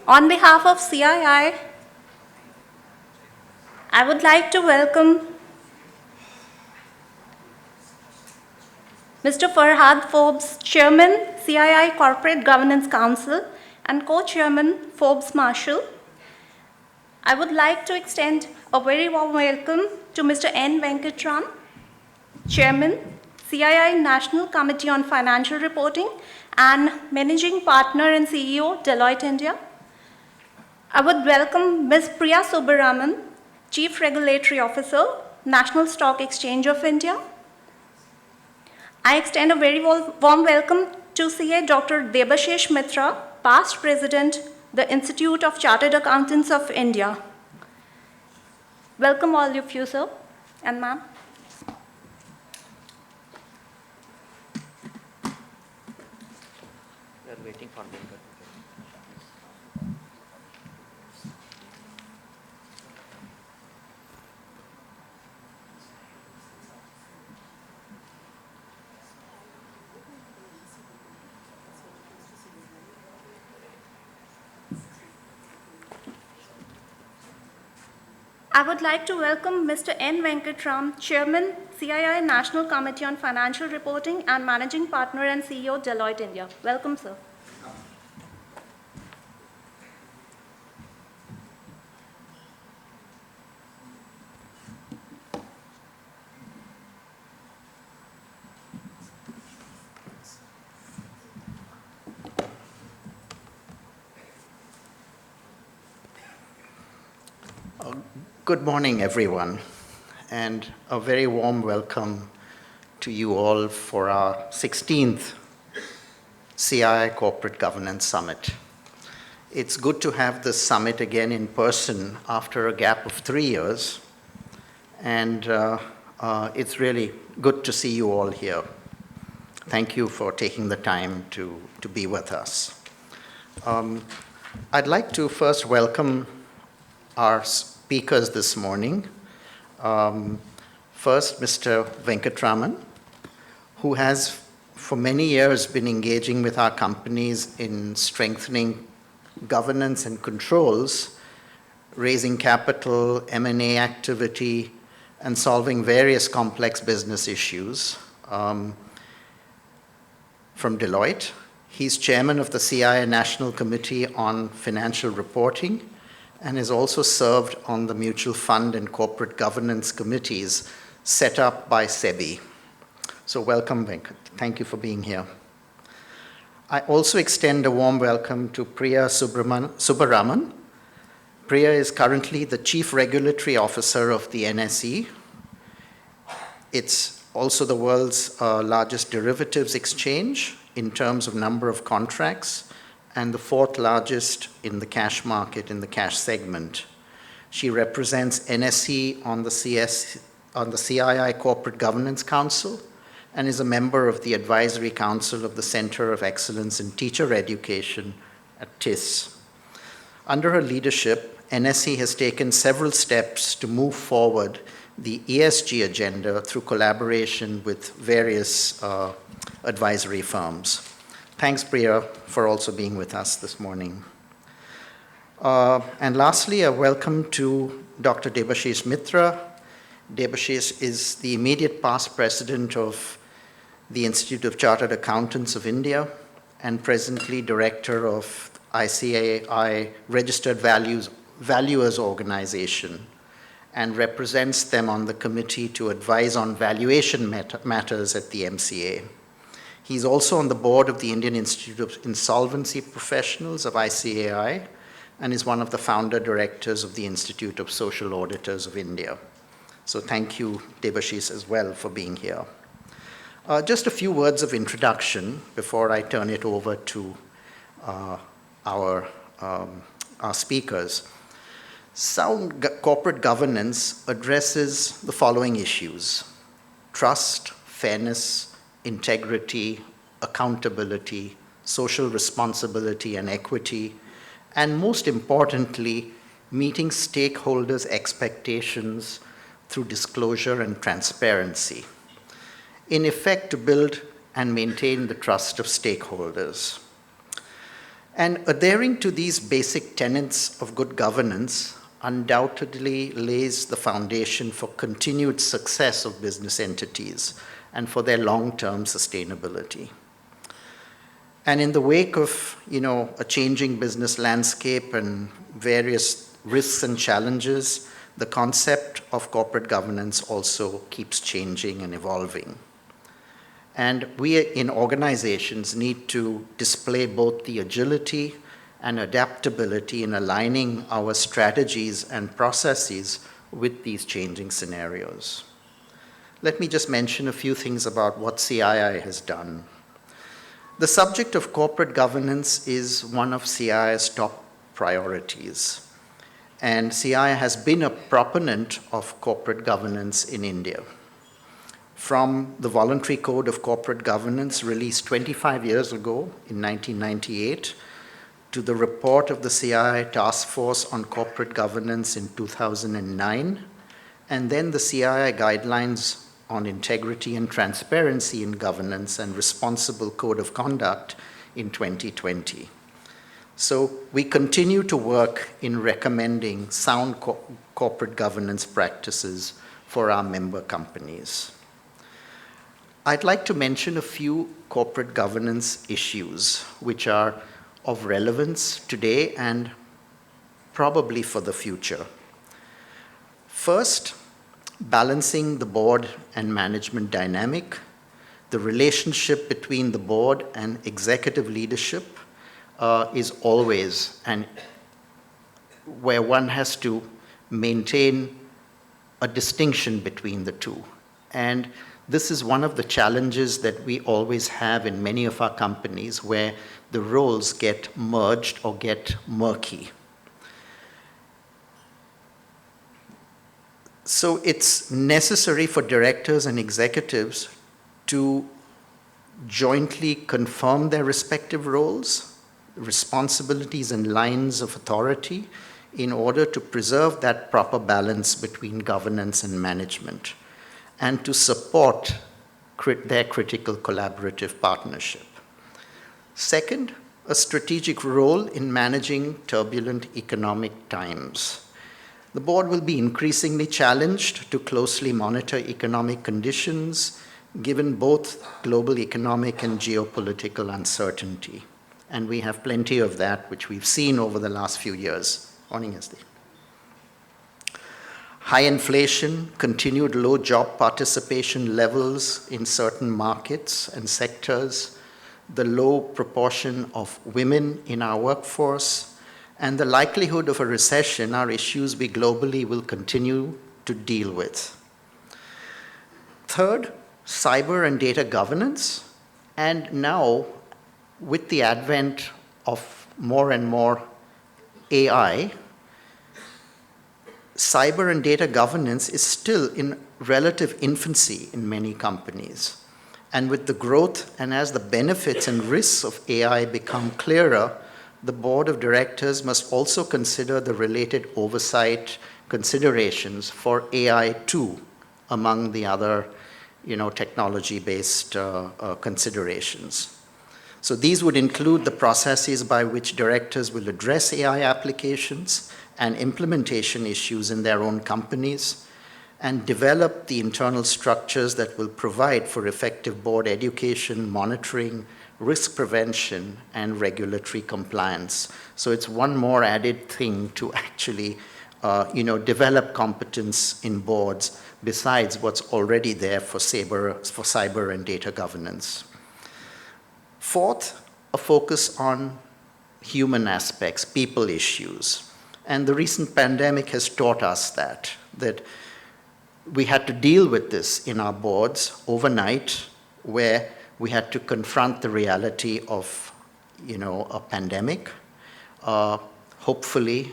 On behalf of CII, I would like to welcome Mr. Farhad, Forbes Chairman, CII Corporate Governance Council, and Co-Chairman, Forbes Marshall. I would like to extend a very warm welcome to Mr. N. Venkatram, Chairman, CII National Committee on Financial Reporting and Managing Partner and CEO, Deloitte India. I would welcome Ms. Priya Subbaraman, Chief Regulatory Officer, National Stock Exchange of India. I extend a very warm welcome to CA Dr. Debashis Mitra, past President, the Institute of Chartered Accountants of India. Welcome all of you, sir and ma'am. We are waiting for Venkatram. I would like to welcome Mr. N. Venkatram, Chairman, CII National Committee on Financial Reporting and Managing Partner and CEO, Deloitte India. Welcome, sir. Good morning, everyone, and a very warm welcome to you all for our 16th CII Corporate Governance Summit. It's good to have this summit again in person after a gap of 3 years, and it's really good to see you all here. Thank you for taking the time to be with us. I'd like to first welcome our speakers this morning. First, Mr. Venkatraman, who has for many years been engaging with our companies in strengthening governance and controls, raising capital, M&A activity, and solving various complex business issues. From Deloitte, he's chairman of the CII National Committee on Financial Reporting, and has also served on the mutual fund and corporate governance committees set up by SEBI. So welcome, Venkat. Thank you for being here. I also extend a warm welcome to Priya Subbaraman. Priya is currently the Chief Regulatory Officer of the NSE. It's also the world's largest derivatives exchange in terms of number of contracts, and the 4th largest in the cash market in the cash segment. She represents NSE on the CII Corporate Governance Council and is a member of the Advisory Council of the Center of Excellence in Teacher Education at TIS. Under her leadership, NSE has taken several steps to move forward the ESG agenda through collaboration with various advisory firms. Thanks, Priya, for also being with us this morning. And lastly, a welcome to Dr. Debashis Mitra. Debashis is the immediate past president of the Institute of Chartered Accountants of India and presently director of ICAI Registered Valuers Organization, and represents them on the committee to advise on valuation matters at the MCA. He's also on the board of the Indian Institute of Insolvency Professionals of ICAI and is one of the founder directors of the Institute of Social Auditors of India. So thank you, Debashis, as well for being here. Just a few words of introduction before I turn it over to our speakers. Sound corporate governance addresses the following issues: trust, fairness, integrity, accountability, social responsibility and equity, and most importantly, meeting stakeholders' expectations through disclosure and transparency. In effect, to build and maintain the trust of stakeholders. And adhering to these basic tenets of good governance undoubtedly lays the foundation for continued success of business entities and for their long-term sustainability. And in the wake of, a changing business landscape and various risks and challenges, the concept of corporate governance also keeps changing and evolving. And we in organizations need to display both the agility and adaptability in aligning our strategies and processes with these changing scenarios. Let me just mention a few things about what CII has done. The subject of corporate governance is one of CII's top priorities. And CII has been a proponent of corporate governance in India. From the Voluntary Code of Corporate Governance released 25 years ago in 1998 to the report of the CII Task Force on Corporate Governance in 2009, and then the CII Guidelines on Integrity and Transparency in Governance and Responsible Code of Conduct in 2020. So we continue to work in recommending sound corporate governance practices for our member companies. I'd like to mention a few corporate governance issues which are of relevance today and probably for the future. First, balancing the board and management dynamic, the relationship between the board and executive leadership is always and where one has to maintain a distinction between the two. And this is one of the challenges that we always have in many of our companies where the roles get merged or get murky. So it's necessary for directors and executives to jointly confirm their respective roles, responsibilities and lines of authority in order to preserve that proper balance between governance and management and to support their critical collaborative partnership. Second, a strategic role in managing turbulent economic times. The board will be increasingly challenged to closely monitor economic conditions given both global economic and geopolitical uncertainty. And we have plenty of that, which we've seen over the last few years. Morning, SD. High inflation, continued low job participation levels in certain markets and sectors, the low proportion of women in our workforce, and the likelihood of a recession are issues we globally will continue to deal with. Third, cyber and data governance, and now with the advent of more and more AI, cyber and data governance is still in relative infancy in many companies. And with the growth and as the benefits and risks of AI become clearer, the board of directors must also consider the related oversight considerations for AI too, among the other technology-based considerations. So these would include the processes by which directors will address AI applications and implementation issues in their own companies, and develop the internal structures that will provide for effective board education, monitoring, risk prevention, and regulatory compliance. So it's one more added thing to actually develop competence in boards besides what's already there for cyber and data governance. Fourth, a focus on human aspects, people issues. And the recent pandemic has taught us that we had to deal with this in our boards overnight, where we had to confront the reality of, a pandemic. Hopefully,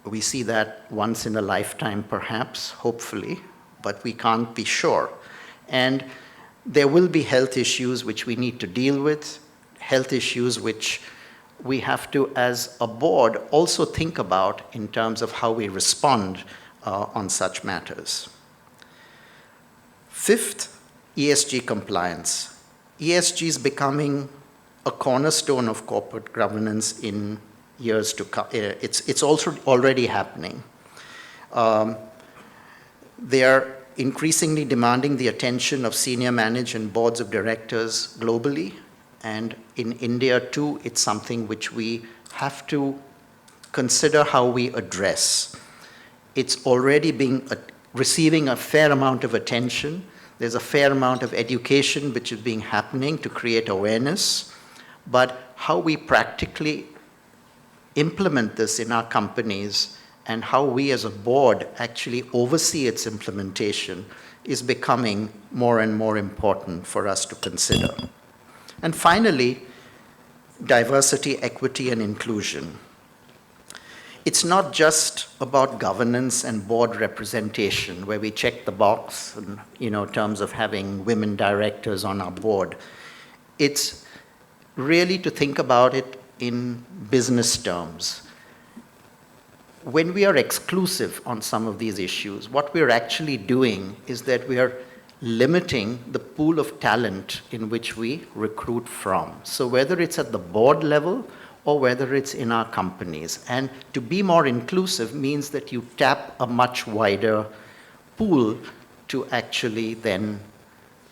we see that once in a lifetime, perhaps, hopefully, but we can't be sure. And there will be health issues which we need to deal with, health issues which we have to, as a board, also think about in terms of how we respond on such matters. Fifth, ESG compliance. ESG is becoming a cornerstone of corporate governance in years to come. It's also already happening. They are increasingly demanding the attention of senior management boards of directors globally, and in India too, it's something which we have to consider how we address. It's already receiving a fair amount of attention. There's a fair amount of education which is happening to create awareness, but how we practically implement this in our companies and how we as a board actually oversee its implementation is becoming more and more important for us to consider. And finally, diversity, equity, and inclusion. It's not just about governance and board representation, where we check the box in terms of having women directors on our board. It's really to think about it in business terms. When we are exclusive on some of these issues, what we're actually doing is that we are limiting the pool of talent in which we recruit from. So whether it's at the board level or whether it's in our companies. And to be more inclusive means that you tap a much wider pool to actually then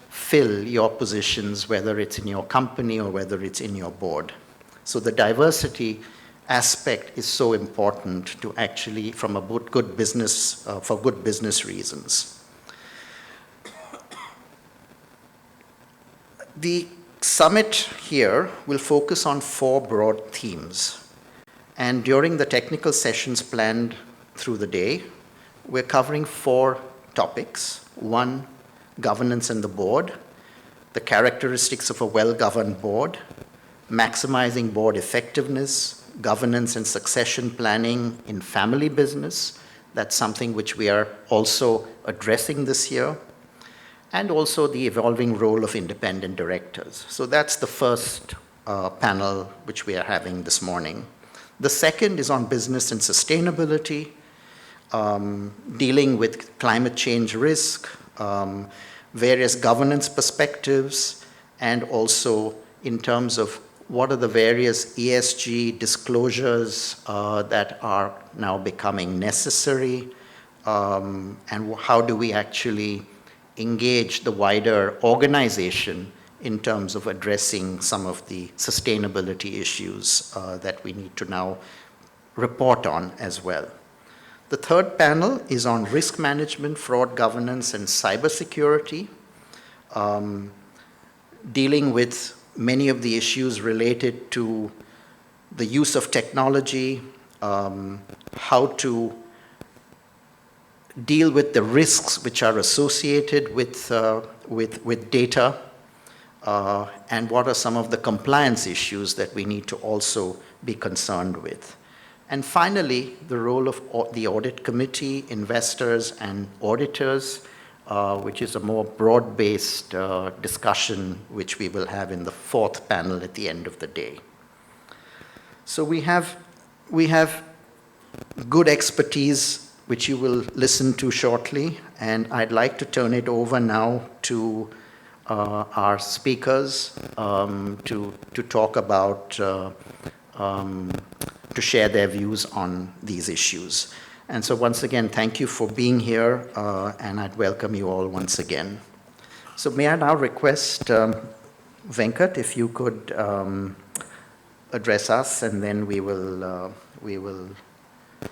fill your positions, whether it's in your company or whether it's in your board. So the diversity aspect is so important to actually, from a good business, for good business reasons. The summit here will focus on 4 broad themes. And during the technical sessions planned through the day, we're covering 4 topics. 1, governance and the board, the characteristics of a well-governed board, maximizing board effectiveness, governance and succession planning in family business. That's something which we are also addressing this year. And also the evolving role of independent directors. So that's the first panel which we are having this morning. The second is on business and sustainability, dealing with climate change risk, various governance perspectives, and also in terms of what are the various ESG disclosures that are now becoming necessary, and how do we actually engage the wider organization in terms of addressing some of the sustainability issues that we need to now report on as well. The third panel is on risk management, fraud governance, and cybersecurity, dealing with many of the issues related to the use of technology, how to deal with the risks which are associated with data, and what are some of the compliance issues that we need to also be concerned with. And finally, the role of the audit committee, investors, and auditors, which is a more broad-based discussion which we will have in the 4th panel at the end of the day. So we have good expertise which you will listen to shortly, and I'd like to turn it over now to our speakers to talk about, to share their views on these issues. And so once again, thank you for being here, and I'd welcome you all once again. So may I now request Venkat, if you could address us, and then we will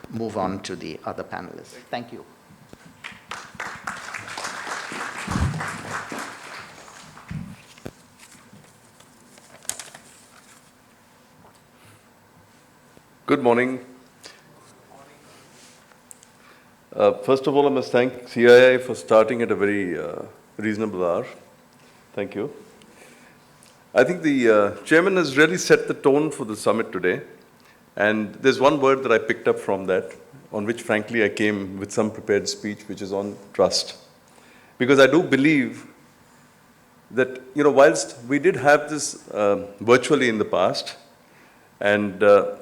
move on to the other panelists. Thank you. Good morning. First of all, I must thank CII for starting at a very reasonable hour. Thank you. I think the chairman has really set the tone for the summit today. And there's one word that I picked up from that, on which frankly I came with some prepared speech, which is on trust. Because I do believe that, whilst we did have this virtually in the past, and the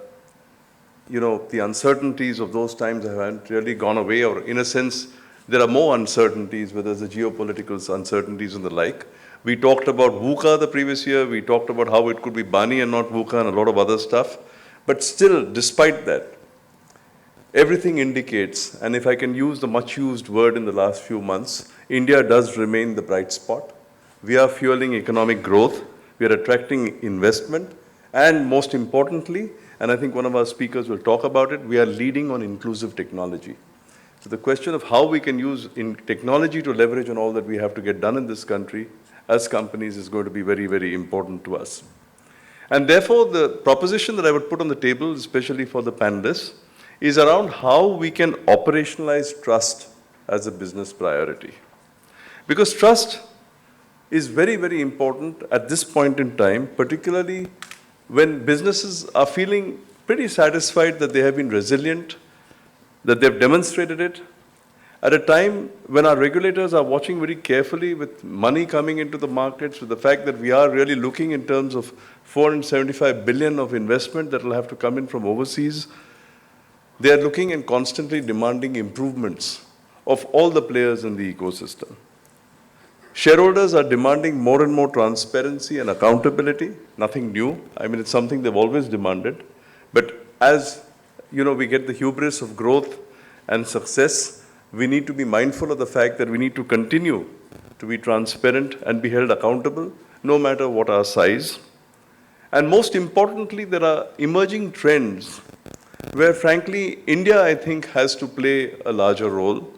uncertainties of those times haven't really gone away, or in a sense there are more uncertainties, whether it's the geopolitical uncertainties and the like. We talked about VUCA the previous year. We talked about how it could be Bani and not VUCA and a lot of other stuff. But still, despite that, everything indicates, and if I can use the much used word in the last few months, India does remain the bright spot. We are fueling economic growth. We are attracting investment. And most importantly, and I think one of our speakers will talk about it, we are leading on inclusive technology. So the question of how we can use technology to leverage on all that we have to get done in this country as companies is going to be very, very important to us. And therefore, the proposition that I would put on the table, especially for the panelists, is around how we can operationalize trust as a business priority. Because trust is very, very important at this point in time, particularly when businesses are feeling pretty satisfied that they have been resilient, that they've demonstrated it, at a time when our regulators are watching very carefully with money coming into the markets, with the fact that we are really looking in terms of 475 billion of investment that will have to come in from overseas. They are looking and constantly demanding improvements of all the players in the ecosystem. Shareholders are demanding more and more transparency and accountability, nothing new. I mean, it's something they've always demanded. But as we get the hubris of growth and success, we need to be mindful of the fact that we need to continue to be transparent and be held accountable, no matter what our size. And most importantly, there are emerging trends where, frankly, India, I think, has to play a larger role,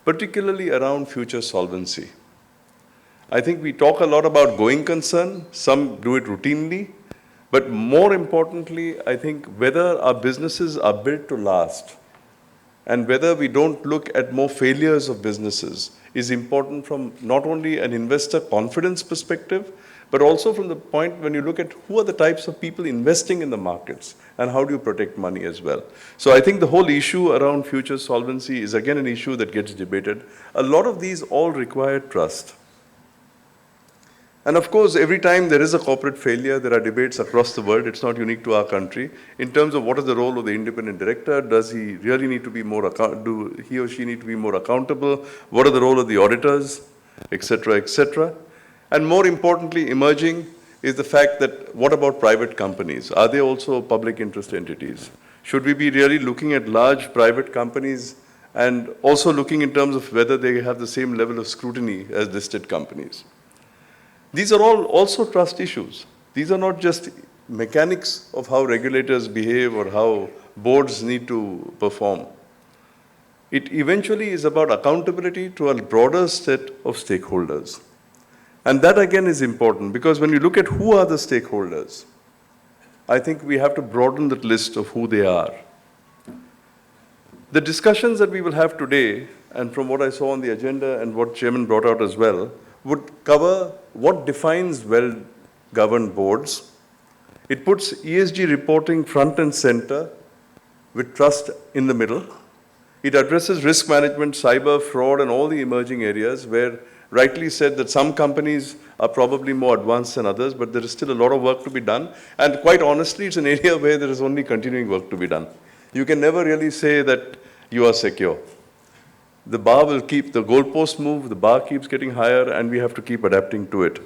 particularly around future solvency. I think we talk a lot about going concern. Some do it routinely. But more importantly, I think whether our businesses are built to last and whether we don't look at more failures of businesses is important from not only an investor confidence perspective, but also from the point when you look at who are the types of people investing in the markets and how do you protect money as well. So I think the whole issue around future solvency is again an issue that gets debated. A lot of these all require trust. And of course, every time there is a corporate failure, there are debates across the world. It's not unique to our country. In terms of what is the role of the independent director, does he really need to be more, do he or she need to be more accountable? What are the role of the auditors, etc., etc.? And more importantly, emerging is the fact that what about private companies? Are they also public interest entities? Should we be really looking at large private companies and also looking in terms of whether they have the same level of scrutiny as listed companies? These are all also trust issues. These are not just mechanics of how regulators behave or how boards need to perform. It eventually is about accountability to a broader set of stakeholders. And that again is important because when you look at who are the stakeholders, I think we have to broaden that list of who they are. The discussions that we will have today, and from what I saw on the agenda and what Chairman brought out as well, would cover what defines well-governed boards. It puts ESG reporting front and center with trust in the middle. It addresses risk management, cyber, fraud, and all the emerging areas where rightly said that some companies are probably more advanced than others, but there is still a lot of work to be done. And quite honestly, it's an area where there is only continuing work to be done. You can never really say that you are secure. The bar will keep, the goalposts move, the bar keeps getting higher, and we have to keep adapting to it.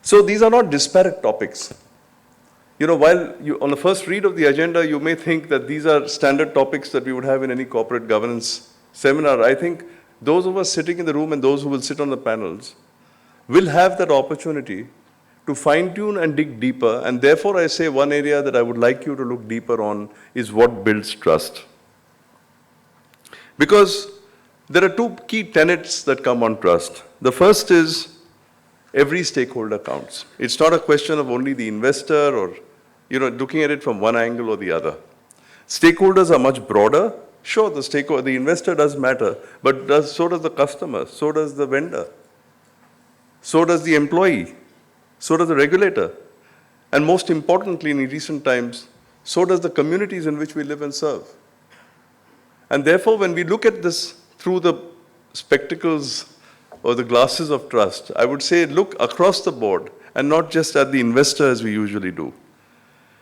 So these are not disparate topics. While on the first read of the agenda, you may think that these are standard topics that we would have in any corporate governance seminar. I think those of us sitting in the room and those who will sit on the panels will have that opportunity to fine-tune and dig deeper. And therefore, I say one area that I would like you to look deeper on is what builds trust. Because there are two key tenets that come on trust. The first is every stakeholder counts. It's not a question of only the investor or looking at it from one angle or the other. Stakeholders are much broader. Sure, the investor does matter, but so does the customer, so does the vendor, so does the employee, so does the regulator. And most importantly, in recent times, so does the communities in which we live and serve. And therefore, when we look at this through the spectacles or the glasses of trust, I would say look across the board and not just at the investor as we usually do.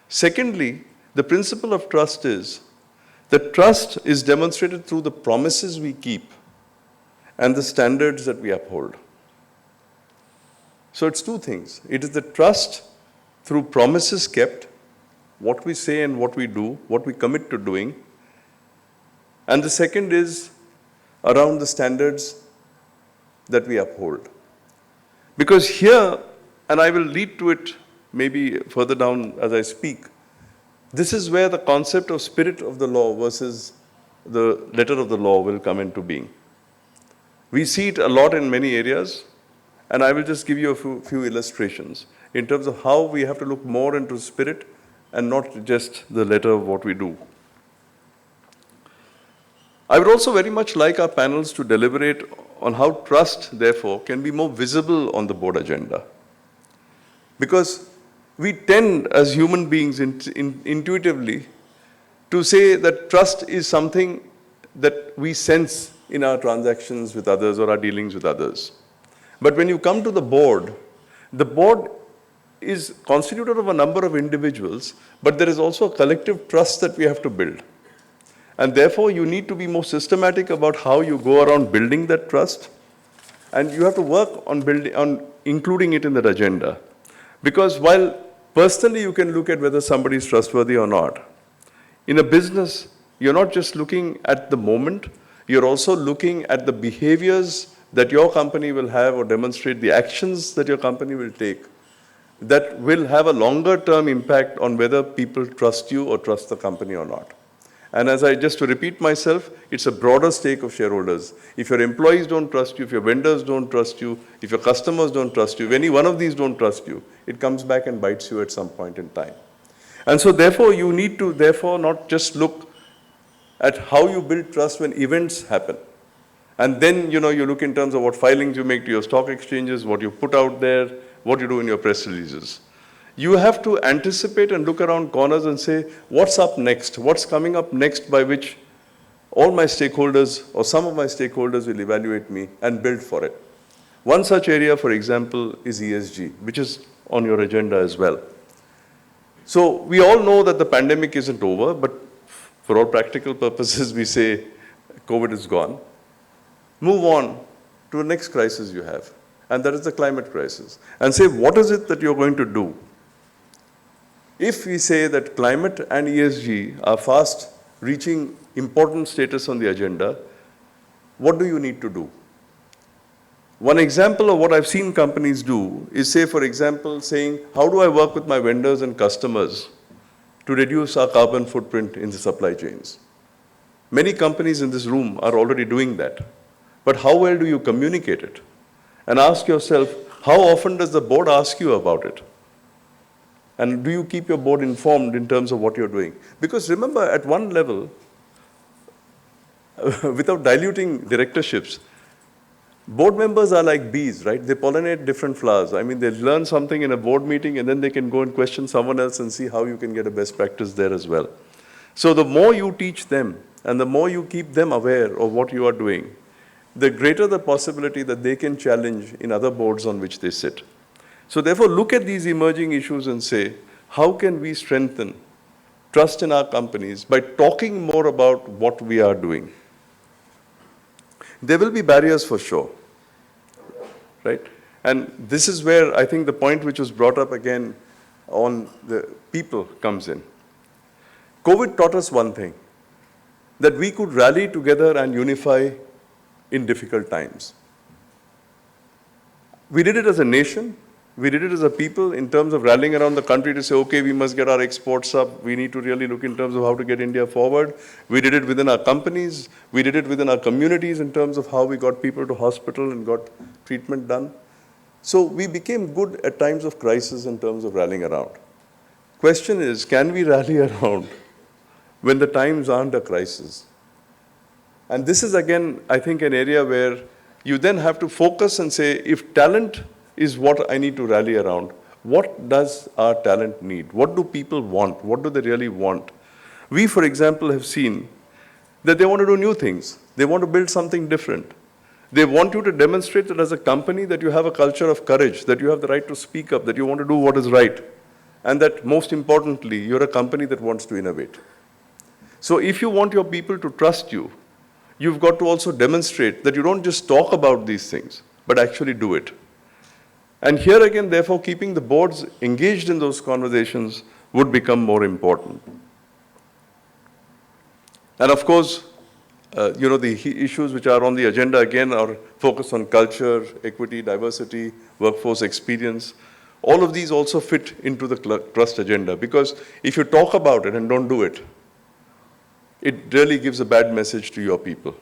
Secondly, the principle of trust is The trust is demonstrated through the promises we keep and the standards that we uphold. So it's two things. It is the trust through promises kept, what we say and what we do, what we commit to doing. And the second is around the standards that we uphold. Because here, and I will lead to it maybe further down as I speak, this is where the concept of spirit of the law versus the letter of the law will come into being. We see it a lot in many areas, and I will just give you a few illustrations in terms of how we have to look more into spirit and not just the letter of what we do. I would also very much like our panels to deliberate on how trust, therefore, can be more visible on the board agenda. Because we tend, as human beings, intuitively, to say that trust is something that we sense in our transactions with others or our dealings with others. But when you come to the board is constituted of a number of individuals, but there is also a collective trust that we have to build. And therefore, you need to be more systematic about how you go around building that trust, and you have to work on including it in that agenda. Because while personally you can look at whether somebody is trustworthy or not, in a business, you're not just looking at the moment, you're also looking at the behaviors that your company will have or demonstrate, the actions that your company will take, that will have a longer term impact on whether people trust you or trust the company or not. And as just to repeat myself, it's a broader stake of shareholders. If your employees don't trust you, if your vendors don't trust you, if your customers don't trust you, if any one of these don't trust you, it comes back and bites you at some point in time. And so therefore, you need to not just look at how you build trust when events happen. And then, you look in terms of what filings you make to your stock exchanges, what you put out there, what you do in your press releases. You have to anticipate and look around corners and say, what's up next? What's coming up next by which all my stakeholders or some of my stakeholders will evaluate me and build for it? One such area, for example, is ESG, which is on your agenda as well. So we all know that the pandemic isn't over, but for all practical purposes, we say COVID is gone. Move on to the next crisis you have, and that is the climate crisis. And say, what is it that you're going to do? If we say that climate and ESG are fast reaching important status on the agenda, what do you need to do? One example of what I've seen companies do is, say, for example, saying, how do I work with my vendors and customers to reduce our carbon footprint in the supply chains? Many companies in this room are already doing that. But how well do you communicate it? And ask yourself, how often does the board ask you about it? And do you keep your board informed in terms of what you're doing? Because remember, at one level, without diluting directorships, board members are like bees, right? They pollinate different flowers. I mean, they learn something in a board meeting and then they can go and question someone else and see how you can get a best practice there as well. So the more you teach them and the more you keep them aware of what you are doing, the greater the possibility that they can challenge in other boards on which they sit. So therefore, look at these emerging issues and say, how can we strengthen trust in our companies by talking more about what we are doing? There will be barriers for sure, right? And this is where I think the point which was brought up again on the people comes in. COVID taught us one thing, that we could rally together and unify in difficult times. We did it as a nation. We did it as a people in terms of rallying around the country to say, okay, we must get our exports up. We need to really look in terms of how to get India forward. We did it within our companies. We did it within our communities in terms of how we got people to hospital and got treatment done. So we became good at times of crisis in terms of rallying around. Question is, can we rally around when the times aren't a crisis? And this is again, I think, an area where you then have to focus and say, if talent is what I need to rally around, what does our talent need? What do people want? What do they really want? We, for example, have seen that they want to do new things. They want to build something different. They want you to demonstrate that as a company that you have a culture of courage, that you have the right to speak up, that you want to do what is right, and that most importantly, you're a company that wants to innovate. So if you want your people to trust you, you've got to also demonstrate that you don't just talk about these things, but actually do it. And here again, therefore, keeping the boards engaged in those conversations would become more important. And of course, the issues which are on the agenda again are focused on culture, equity, diversity, workforce experience. All of these also fit into the trust agenda, because if you talk about it and don't do it, it really gives a bad message to your people.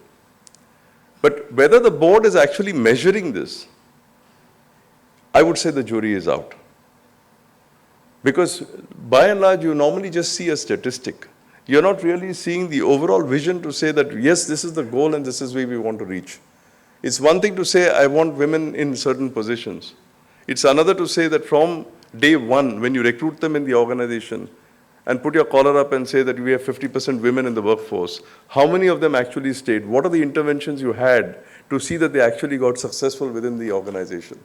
But whether the board is actually measuring this, I would say the jury is out. Because by and large, you normally just see a statistic. You're not really seeing the overall vision to say that, yes, this is the goal and this is where we want to reach. It's one thing to say, I want women in certain positions. It's another to say that from day one, when you recruit them in the organization and put your collar up and say that we have 50% women in the workforce, how many of them actually stayed? What are the interventions you had to see that they actually got successful within the organization?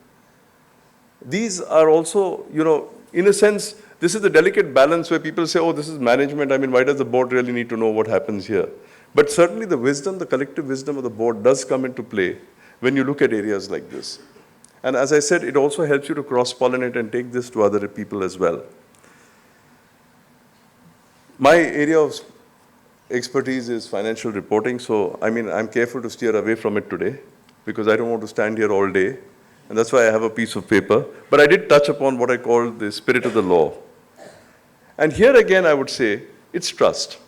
These are also, in a sense, this is the delicate balance where people say, oh, this is management. I mean, why does the board really need to know what happens here? But certainly the wisdom, the collective wisdom of the board does come into play when you look at areas like this. And as I said, it also helps you to cross-pollinate and take this to other people as well. My area of expertise is financial reporting, so I'm careful to steer away from it today because I don't want to stand here all day. And that's why I have a piece of paper. But I did touch upon what I call the spirit of the law. And here again, I would say, it's trust.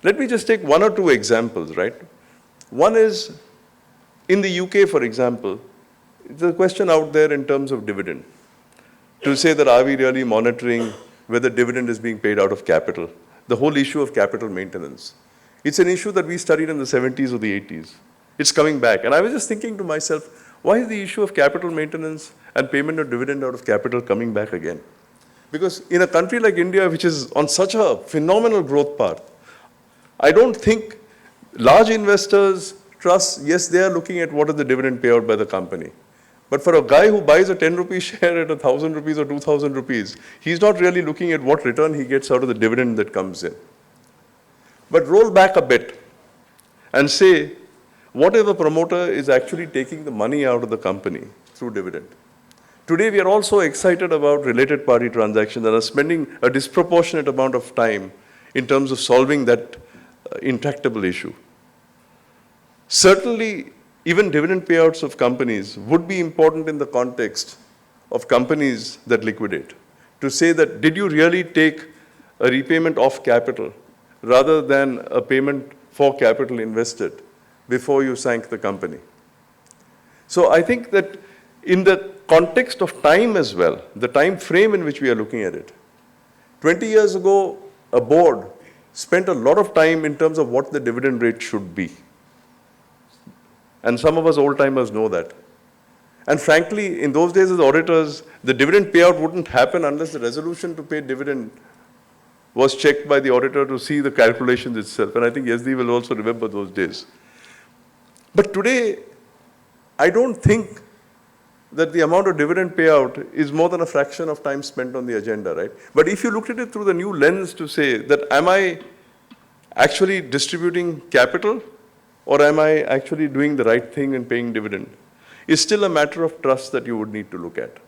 Let me just take one or two examples, right? One is, in the UK, for example, there's a question out there in terms of dividend. To say that, are we really monitoring whether dividend is being paid out of capital? The whole issue of capital maintenance. It's an issue that we studied in the 70s or the 80s. It's coming back. And I was just thinking to myself, why is the issue of capital maintenance and payment of dividend out of capital coming back again? Because in a country like India, which is on such a phenomenal growth path, I don't think large investors trust, yes, they are looking at what is the dividend payout by the company. But for a guy who buys a 10 rupee share at 1,000 rupees or 2,000 rupees, he's not really looking at what return he gets out of the dividend that comes in. But roll back a bit and say, what if a promoter is actually taking the money out of the company through dividend? Today, we are also excited about related party transactions and are spending a disproportionate amount of time in terms of solving that intractable issue. Certainly, even dividend payouts of companies would be important in the context of companies that liquidate. To say that, did you really take a repayment of capital rather than a payment for capital invested before you sank the company? So I think that in the context of time as well, the time frame in which we are looking at it, 20 years ago, a board spent a lot of time in terms of what the dividend rate should be. And some of us old-timers know that. And frankly, in those days as auditors, the dividend payout wouldn't happen unless the resolution to pay dividend was checked by the auditor to see the calculations itself. And I think SD will also remember those days. But today, I don't think that the amount of dividend payout is more than a fraction of time spent on the agenda, right? But if you looked at it through the new lens to say that, am I actually distributing capital or am I actually doing the right thing and paying dividend? It's still a matter of trust that you would need to look at.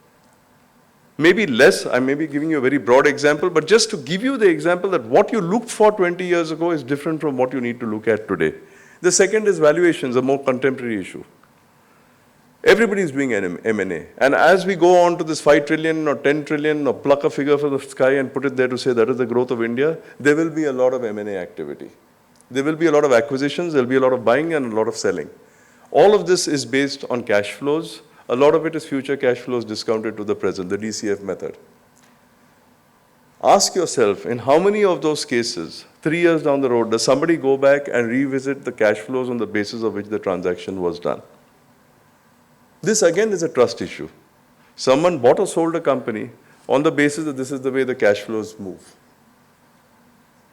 Maybe less, I may be giving you a very broad example, but just to give you the example that what you looked for 20 years ago is different from what you need to look at today. The second is valuations, a more contemporary issue. Everybody is doing M&A. And as we go on to this 5 trillion or 10 trillion or pluck a figure from the sky and put it there to say that is the growth of India, there will be a lot of M&A activity. There will be a lot of acquisitions, there will be a lot of buying and a lot of selling. All of this is based on cash flows. A lot of it is future cash flows discounted to the present, the DCF method. Ask yourself, in how many of those cases, 3 years down the road, does somebody go back and revisit the cash flows on the basis of which the transaction was done? This again is a trust issue. Someone bought or sold a company on the basis that this is the way the cash flows move.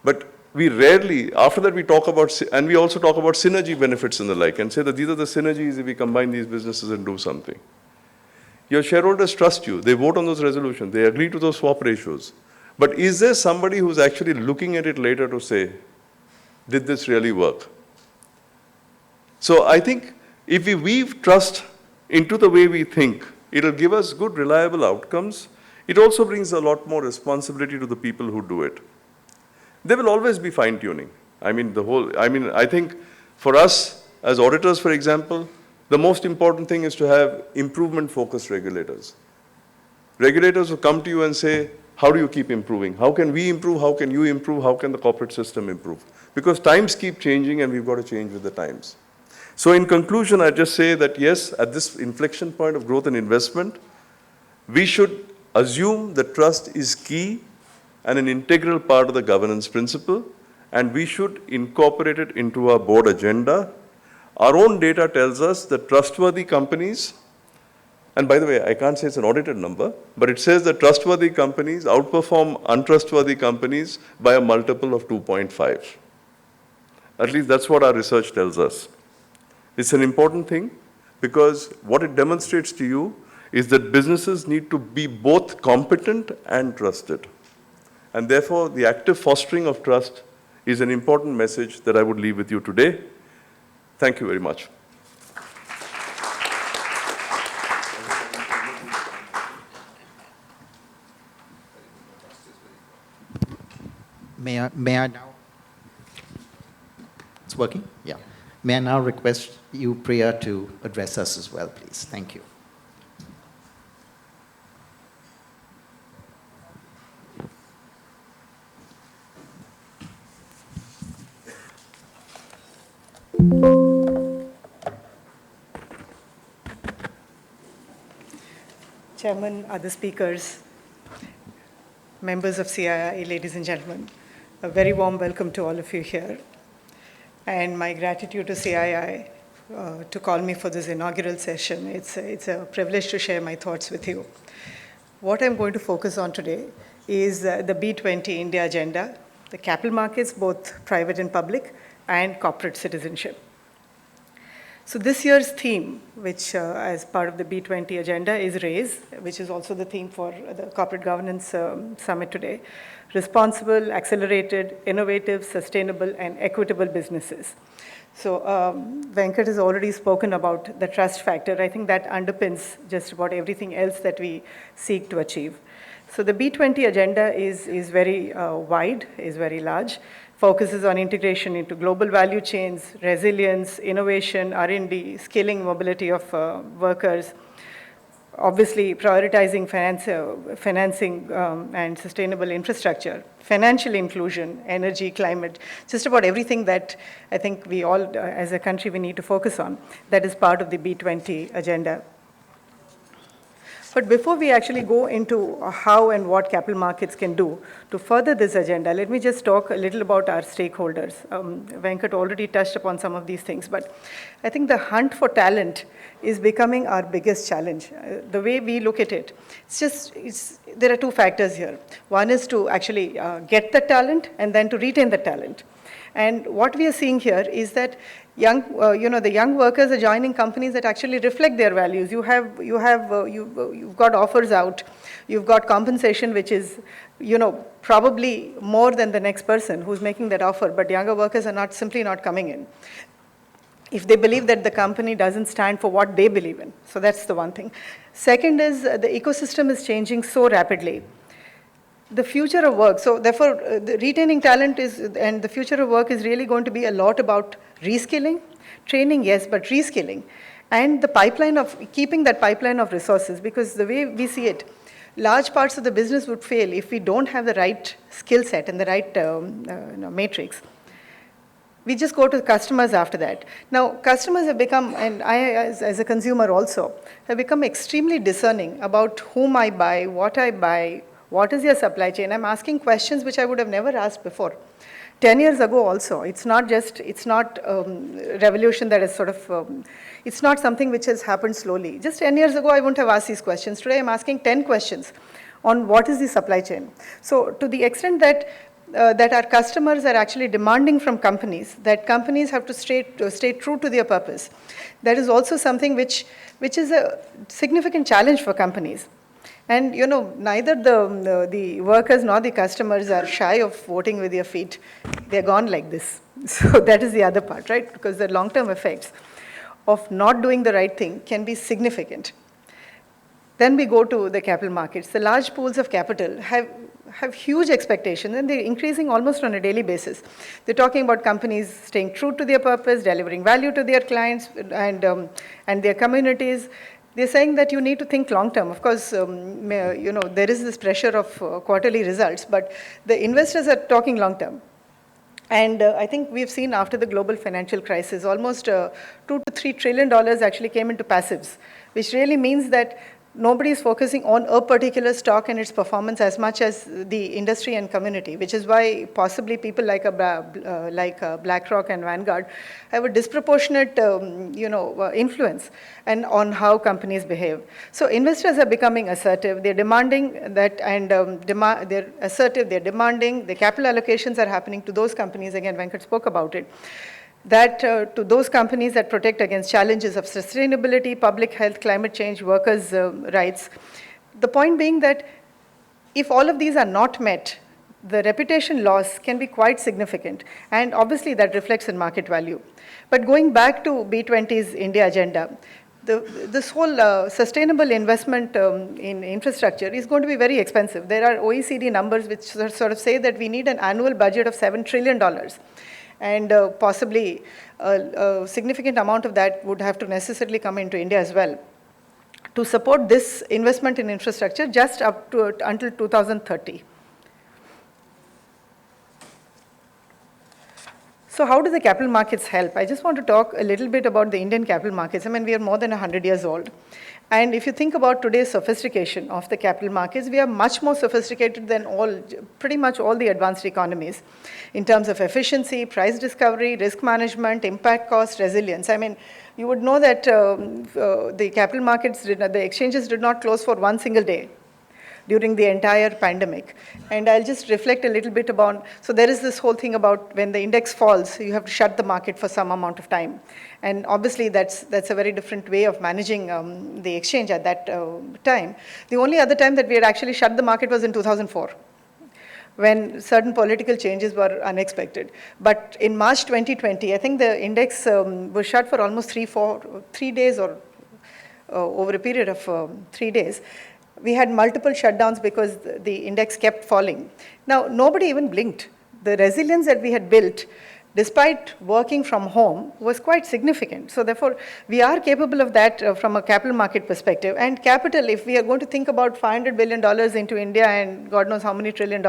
But we rarely, after that we talk about, and we also talk about synergy benefits and the like, and say that these are the synergies if we combine these businesses and do something. Your shareholders trust you. They vote on those resolutions. They agree to those swap ratios. But is there somebody who's actually looking at it later to say, did this really work? So I think if we weave trust into the way we think, it'll give us good, reliable outcomes. It also brings a lot more responsibility to the people who do it. There will always be fine-tuning. I think for us as auditors, for example, the most important thing is to have improvement-focused regulators. Regulators will come to you and say, how do you keep improving? How can we improve? How can you improve? How can the corporate system improve? Because times keep changing and we've got to change with the times. So in conclusion, I just say that yes, at this inflection point of growth and investment, we should assume that trust is key and an integral part of the governance principle, and we should incorporate it into our board agenda. Our own data tells us that trustworthy companies, and by the way, I can't say it's an audited number, but it says that trustworthy companies outperform untrustworthy companies by a multiple of 2.5. At least that's what our research tells us. It's an important thing because what it demonstrates to you is that businesses need to be both competent and trusted. And therefore, the active fostering of trust is an important message that I would leave with you today. Thank you very much. May I now? It's working? Yeah. May I now request you, Priya, to address us as well, please? Thank you. Chairman, other speakers, members of CII, ladies and gentlemen, a very warm welcome to all of you here. And my gratitude to CII to call me for this inaugural session. It's a privilege to share my thoughts with you. What I'm going to focus on today is the B20 India agenda, the capital markets, both private and public, and corporate citizenship. So this year's theme, which as part of the B20 agenda, is R.A.I.S.E, which is also the theme for the Corporate Governance Summit today. Responsible, accelerated, innovative, sustainable, and equitable businesses. So Venkat has already spoken about the trust factor. I think that underpins just about everything else that we seek to achieve. So the B20 agenda is very wide, is very large. Focuses on integration into global value chains, resilience, innovation, R&D, skilling, mobility of workers, obviously prioritizing financing and sustainable infrastructure, financial inclusion, energy, climate, just about everything that I think we all, as a country, we need to focus on. That is part of the B20 agenda. But before we actually go into how and what capital markets can do to further this agenda, let me just talk a little about our stakeholders. Venkat already touched upon some of these things, but I think the hunt for talent is becoming our biggest challenge. The way we look at it, there are two factors here. One is to actually get the talent and then to retain the talent. And what we are seeing here is that the young workers are joining companies that actually reflect their values. You've got offers out, you've got compensation which is, probably more than the next person who's making that offer, but younger workers are simply not coming in if they believe that the company doesn't stand for what they believe in. So that's the one thing. Second is the ecosystem is changing so rapidly. The future of work, so therefore the retaining talent and the future of work is really going to be a lot about reskilling, training, yes, but reskilling, and the pipeline of, keeping that pipeline of resources, because the way we see it, large parts of the business would fail if we don't have the right skill set and the right matrix. We just go to customers after that. Now, customers have become, and I as a consumer also, have become extremely discerning about whom I buy, what is your supply chain. I'm asking questions which I would have never asked before. 10 years ago also, it's not revolution that is sort of, it's not something which has happened slowly. Just 10 years ago, I wouldn't have asked these questions. Today, I'm asking 10 questions on what is the supply chain. So to the extent that our customers are actually demanding from companies, that companies have to stay true to their purpose. That is also something which is a significant challenge for companies. And neither the workers nor the customers are shy of voting with their feet. They're gone like this. So that is the other part, right? Because the long-term effects of not doing the right thing can be significant. Then we go to the capital markets. The large pools of capital have huge expectations, and they're increasing almost on a daily basis. They're talking about companies staying true to their purpose, delivering value to their clients and their communities. They're saying that you need to think long term. Of course, there is this pressure of quarterly results, but the investors are talking long term. And I think we've seen after the global financial crisis, almost $2 to $3 trillion actually came into passives, which really means that nobody is focusing on a particular stock and its performance as much as the industry and community, which is why possibly people like BlackRock and Vanguard have a disproportionate influence and on how companies behave. So investors are becoming assertive. They're demanding that, and they're assertive. They're demanding. The capital allocations are happening to those companies. Again, Venkat spoke about it. That to those companies that protect against challenges of sustainability, public health, climate change, workers' rights. The point being that if all of these are not met, the reputation loss can be quite significant, and obviously that reflects in market value. But going back to B20's India agenda, this whole sustainable investment in infrastructure is going to be very expensive. There are OECD numbers which sort of say that we need an annual budget of $7 trillion. And possibly a significant amount of that would have to necessarily come into India as well to support this investment in infrastructure just up to until 2030. So how do the capital markets help? I just want to talk a little bit about the Indian capital markets. I mean, we are more than 100 years old. And if you think about today's sophistication of the capital markets, we are much more sophisticated than pretty much all the advanced economies in terms of efficiency, price discovery, risk management, impact cost, resilience. I mean, you would know that the capital markets, the exchanges did not close for one single day during the entire pandemic. And I'll just reflect a little bit about, so there is this whole thing about when the index falls, you have to shut the market for some amount of time. And obviously that's a very different way of managing the exchange at that time. The only other time that we had actually shut the market was in 2004, when certain political changes were unexpected. But in March 2020, I think the index was shut for almost 3 days or over a period of 3 days. We had multiple shutdowns because the index kept falling. Now, nobody even blinked. The resilience that we had built, despite working from home, was quite significant. So therefore, we are capable of that from a capital market perspective. And capital, if we are going to think about $500 billion into India and God knows how many $1 trillion,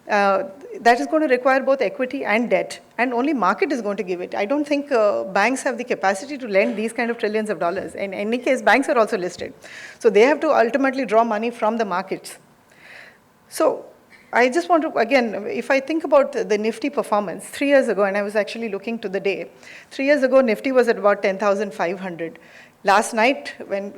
that is going to require both equity and debt, and only market is going to give it. I don't think banks have the capacity to lend these kind of trillions of dollars. In any case, banks are also listed. So they have to ultimately draw money from the markets. So I just want to, again, if I think about the Nifty performance, 3 years ago, and I was actually looking to the day, 3 years ago, Nifty was at about 10,500. Last night,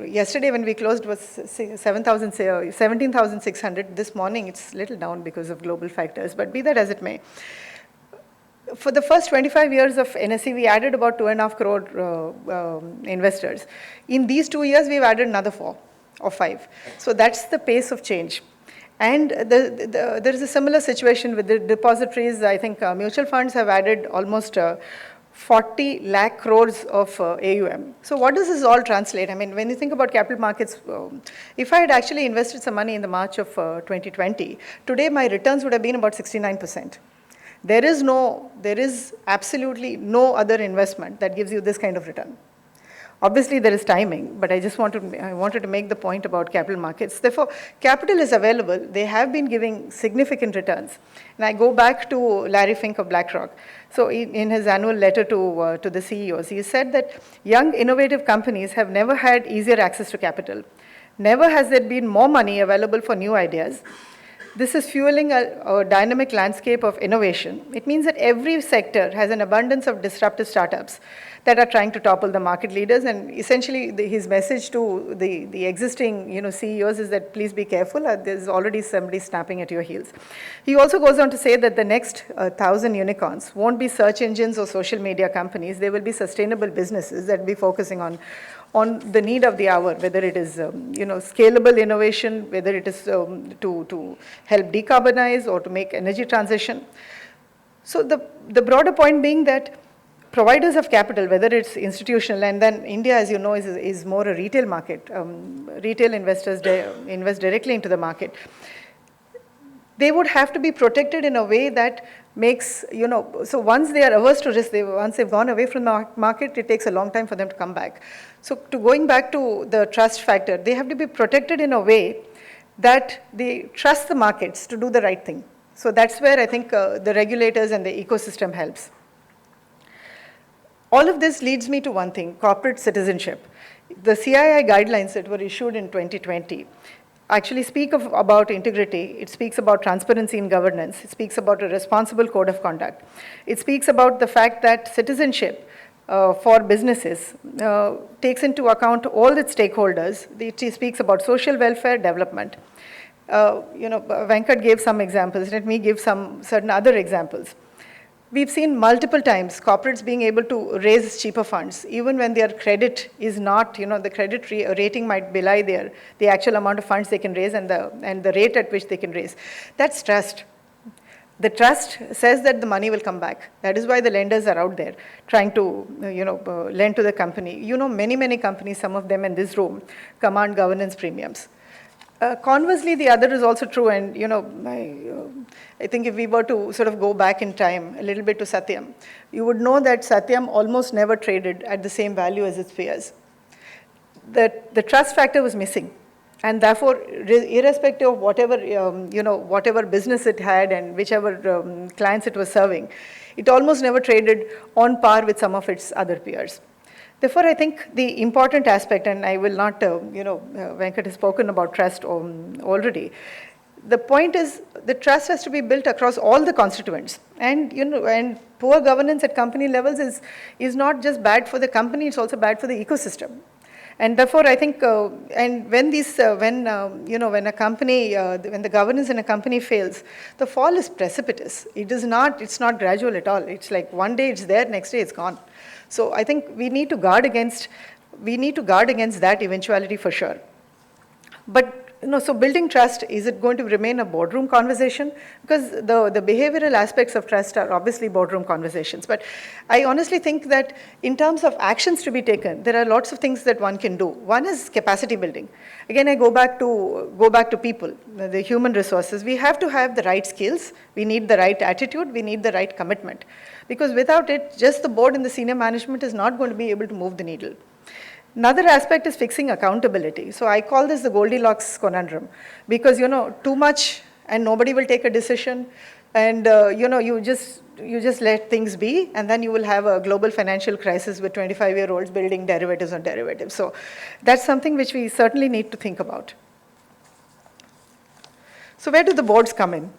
yesterday when we closed was 17,600. This morning it's little down because of global factors, but be that as it may. For the first 25 years of NSE, we added about 2.5 crore investors. In these 2 years, we've added another 4 or 5. So that's the pace of change. And there is a similar situation with the depositories. I think mutual funds have added almost 40 lakh crores of AUM. So what does this all translate? I mean, when you think about capital markets, if I had actually invested some money in the March of 2020, today my returns would have been about 69%. There is absolutely no other investment that gives you this kind of return. Obviously, there is timing, but I wanted to make the point about capital markets. Therefore, capital is available. They have been giving significant returns. And I go back to Larry Fink of BlackRock. So in his annual letter to the CEOs, he said that young, innovative companies have never had easier access to capital. Never has there been more money available for new ideas. This is fueling a dynamic landscape of innovation. It means that every sector has an abundance of disruptive startups that are trying to topple the market leaders. And essentially, his message to the existing CEOs is that please be careful. There's already somebody snapping at your heels. He also goes on to say that the next 1,000 unicorns won't be search engines or social media companies. They will be sustainable businesses that will be focusing on on the need of the hour, whether it is scalable innovation, whether it is to help decarbonize or to make energy transition. So the broader point being that providers of capital, whether it's institutional, and then India, as you know, is more a retail market. Retail investors invest directly into the market. They would have to be protected in a way that makes, so once they are averse to risk, once they've gone away from the market, it takes a long time for them to come back. So going back to the trust factor, they have to be protected in a way that they trust the markets to do the right thing. So that's where I think the regulators and the ecosystem helps. All of this leads me to one thing, corporate citizenship. The CII guidelines that were issued in 2020 actually speak about integrity. It speaks about transparency in governance. It speaks about a responsible code of conduct. It speaks about the fact that citizenship for businesses takes into account all its stakeholders. It speaks about social welfare development. Venkat gave some examples. Let me give some certain other examples. We've seen multiple times corporates being able to raise cheaper funds, even when their credit is not, the credit rating might belie the actual amount of funds they can raise and the rate at which they can raise. That's trust. The trust says that the money will come back. That is why the lenders are out there trying to, lend to the company. Many companies, some of them in this room, command governance premiums. Conversely, the other is also true, and I think if we were to sort of go back in time a little bit to Satyam, you would know that Satyam almost never traded at the same value as its peers. The trust factor was missing, and therefore, irrespective of whatever whatever business it had and whichever clients it was serving, it almost never traded on par with some of its other peers. Therefore, I think the important aspect, and I will not, Venkat has spoken about trust already. The point is the trust has to be built across all the constituents. And, and poor governance at company levels is not just bad for the company, it's also bad for the ecosystem. And therefore, I think, and when when a company, when the governance in a company fails, the fall is precipitous. It's not gradual at all. It's like one day it's there, next day it's gone. So I think we need to guard against that eventuality for sure. But so building trust, is it going to remain a boardroom conversation? Because the behavioral aspects of trust are obviously boardroom conversations. But I honestly think that in terms of actions to be taken, there are lots of things that one can do. One is capacity building. Again, I go back to people, the human resources. We have to have the right skills. We need the right attitude. We need the right commitment. Because without it, just the board and the senior management is not going to be able to move the needle. Another aspect is fixing accountability. So I call this the Goldilocks conundrum, because too much and nobody will take a decision, and you just let things be, and then you will have a global financial crisis with 25-year-olds building derivatives on derivatives. So that's something which we certainly need to think about. So where do the boards come in?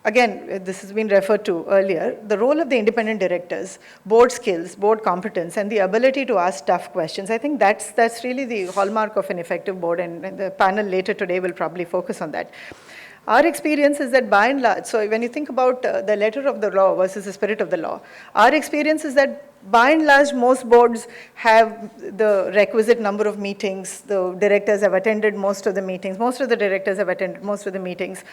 Again, this has been referred to earlier, the role of the independent directors, board skills, board competence, and the ability to ask tough questions. I think that's really the hallmark of an effective board, and the panel later today will probably focus on that. Our experience is that by and large, so when you think about the letter of the law versus the spirit of the law, our experience is that by and large, most boards have the requisite number of meetings. The directors have attended most of the meetings. Most of the directors have attended most of the meetings.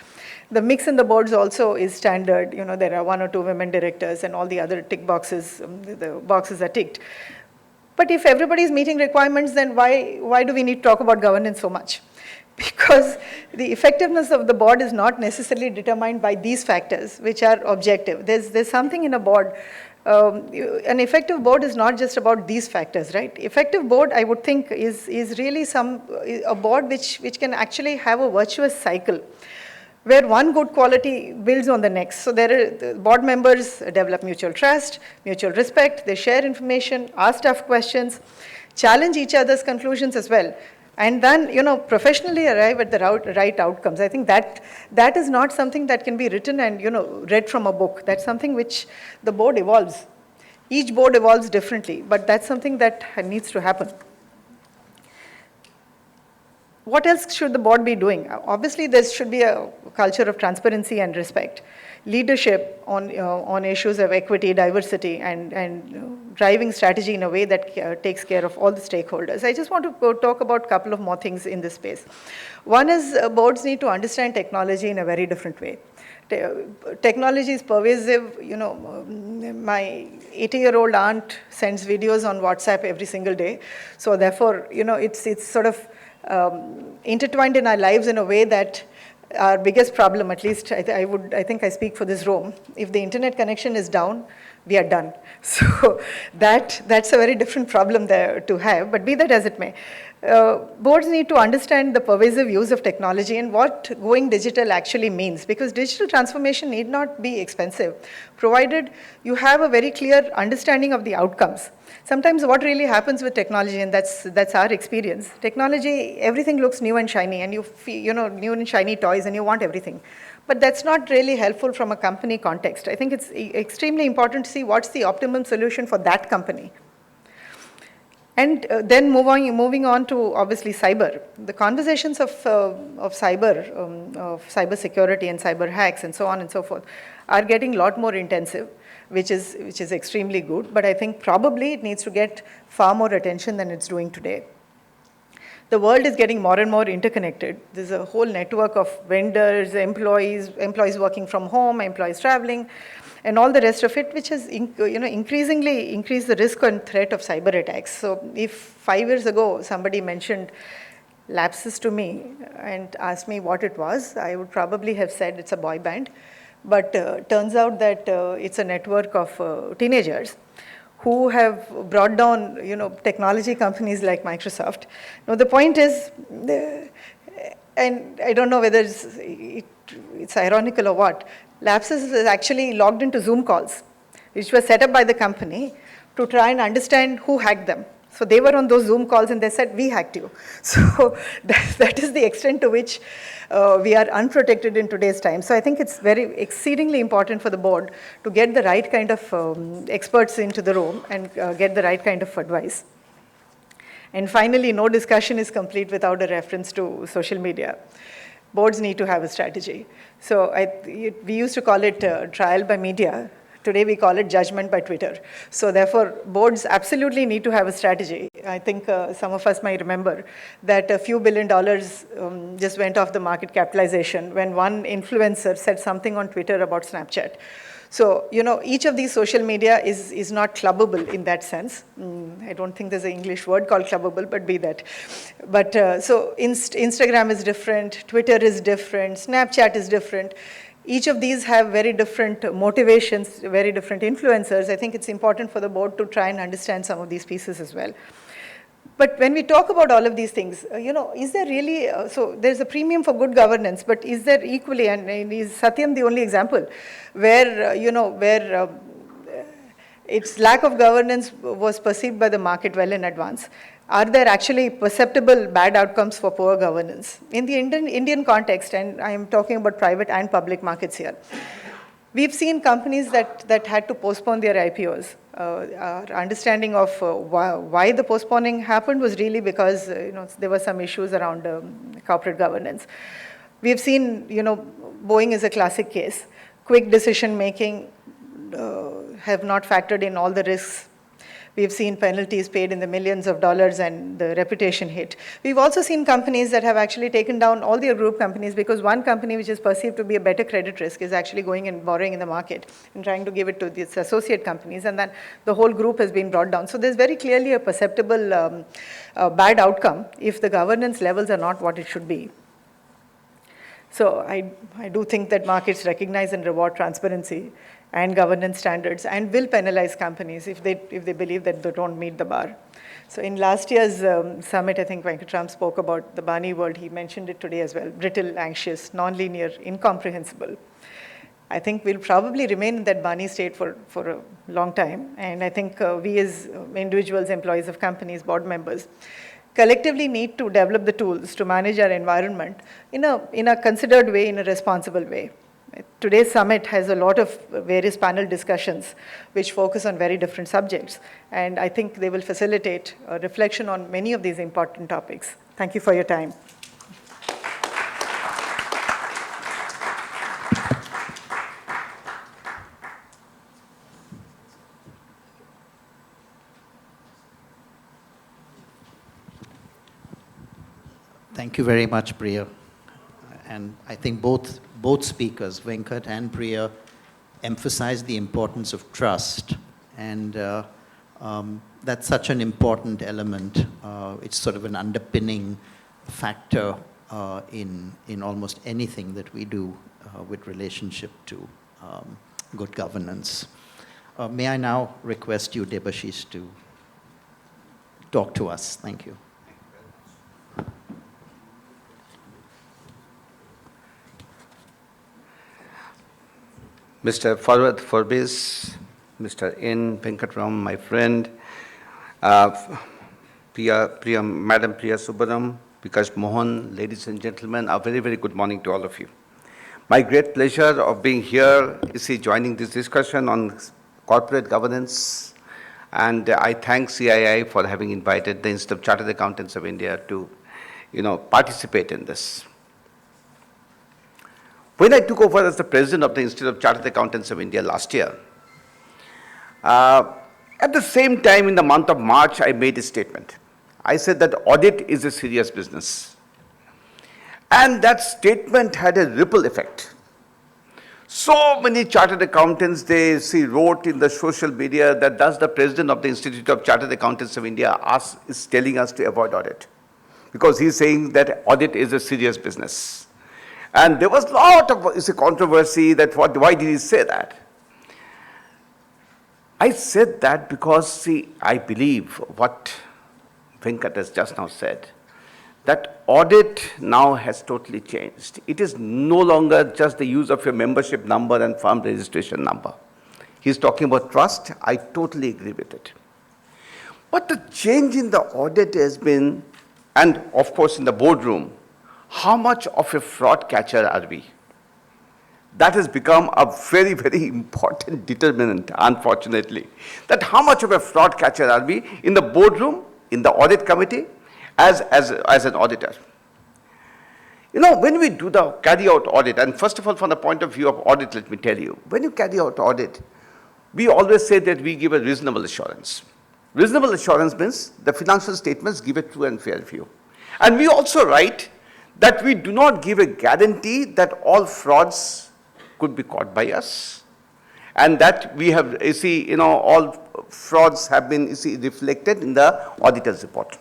The mix in the boards also is standard. There are 1 or 2 women directors, and all the other tick boxes, the boxes are ticked. But if everybody's meeting requirements, then why do we need to talk about governance so much? Because the effectiveness of the board is not necessarily determined by these factors, which are objective. There's something in a board. An effective board is not just about these factors, right? Effective board, I would think, is really a board which can actually have a virtuous cycle, where one good quality builds on the next. So the board members develop mutual trust, mutual respect, they share information, ask tough questions, challenge each other's conclusions as well, and then, professionally arrive at the right outcomes. I think that is not something that can be written and, read from a book. That's something which the board evolves. Each board evolves differently, but that's something that needs to happen. what else should the board be doing? Obviously, there should be a culture of transparency and respect, leadership on issues of equity, diversity, and driving strategy in a way that takes care of all the stakeholders. I just want to talk about a couple of more things in this space. One is boards need to understand technology in a very different way. Technology is pervasive. You know, my 80-year-old aunt sends videos on WhatsApp every single day. So therefore, you know, it's sort of intertwined in our lives in a way that our biggest problem, at least I think I speak for this room, if the internet connection is down, we are done. So that's a very different problem there to have, but be that as it may. Boards need to understand the pervasive use of technology and what going digital actually means, because digital transformation need not be expensive, provided you have a very clear understanding of the outcomes. Sometimes what really happens with technology, and that's our experience, technology, everything looks new and shiny, and you feel, you know, new and shiny toys, and you want everything. But that's not really helpful from a company context. I think it's extremely important to see what's the optimum solution for that company. And then moving on to obviously cyber. The conversations of cyber security and cyber hacks and so on and so forth are getting a lot more intensive, which is extremely good. But I think probably it needs to get far more attention than it's doing today. The world is getting more and more interconnected. There's a whole network of vendors, employees working from home, employees traveling, and all the rest of it, which has increasingly increased the risk and threat of cyber attacks. So if 5 years ago somebody mentioned lapses to me and asked me what it was, I would probably have said it's a boy band. But turns out that it's a network of teenagers who have brought down, technology companies like Microsoft. Now the point is, and I don't know whether it's ironical or what, Lapses is actually logged into Zoom calls, which were set up by the company to try and understand who hacked them. So they were on those Zoom calls and they said, we hacked you. So that is the extent to which we are unprotected in today's time. So I think it's exceedingly important for the board to get the right kind of experts into the room and get the right kind of advice. And finally, no discussion is complete without a reference to social media. Boards need to have a strategy. So we used to call it trial by media. Today we call it judgment by Twitter. So therefore, boards absolutely need to have a strategy. I think some of us might remember that a few $1 billion just went off the market capitalization when one influencer said something on Twitter about Snapchat. So, each of these social media is not clubbable in that sense. I don't think there's an English word called clubbable, but be that. But so Instagram is different, Twitter is different, Snapchat is different. Each of these have very different motivations, very different influencers. I think it's important for the board to try and understand some of these pieces as well. But when we talk about all of these things, is there really, so there's a premium for good governance, but is there equally, and is Satyam the only example, where, its lack of governance was perceived by the market well in advance? Are there actually perceptible bad outcomes for poor governance? In the Indian context, and I'm talking about private and public markets here, we've seen companies that had to postpone their IPOs. Our understanding of why the postponing happened was really because there were some issues around corporate governance. We've seen, Boeing is a classic case. Quick decision making have not factored in all the risks. We've seen penalties paid in the millions of dollars and the reputation hit. We've also seen companies that have actually taken down all their group companies because one company which is perceived to be a better credit risk is actually going and borrowing in the market and trying to give it to its associate companies, and then the whole group has been brought down. So there's very clearly a perceptible bad outcome if the governance levels are not what it should be. So I do think that markets recognize and reward transparency and governance standards and will penalize companies if they believe that they don't meet the bar. So in last year's summit, I think Venkatram spoke about the Bani world. He mentioned it today as well: brittle, anxious, non-linear, incomprehensible. I think we'll probably remain in that Bani state for a long time. And I think we as individuals, employees of companies, board members, collectively need to develop the tools to manage our environment in a considered way, in a responsible way. Today's summit has a lot of various panel discussions which focus on very different subjects, and I think they will facilitate a reflection on many of these important topics. Thank you for your time. Thank you very much, Priya. And I think both speakers, Venkat and Priya, emphasized the importance of trust. And that's such an important element. It's sort of an underpinning factor in almost anything that we do with relationship to good governance. May I now request you, Debashis, to talk to us. Thank you. Mr. Farhad, Forbes, Mr. N. Venkatram, my friend, Priya, Madam Priya Subbaraman, Vikas Mohan, ladies and gentlemen, a very, very good morning to all of you. My great pleasure of being here is joining this discussion on corporate governance, and I thank CII for having invited the Institute of Chartered Accountants of India to, participate in this. When I took over as the president of the Institute of Chartered Accountants of India last year, at the same time in the month of March, I made a statement. I said that audit is a serious business. And that statement had a ripple effect. So many chartered accountants, they wrote in the social media that thus the president of the Institute of Chartered Accountants of India is telling us to avoid audit, because he's saying that audit is a serious business. And there was a lot of controversy that why did he say that? I said that because, I believe what Venkat has just now said, that audit now has totally changed. It is no longer just the use of your membership number and firm registration number. He's talking about trust. I totally agree with it. But the change in the audit has been, and of course in the boardroom, how much of a fraud catcher are we? That has become a very, very important determinant, unfortunately. That how much of a fraud catcher are we in the boardroom, in the audit committee, as an auditor. When we carry out audit, and first of all, from the point of view of audit, let me tell you, when you carry out audit, we always say that we give a reasonable assurance. Reasonable assurance means the financial statements give a true and fair view. And we also write that we do not give a guarantee that all frauds could be caught by us, and that we have, all frauds have been, reflected in the auditor's report.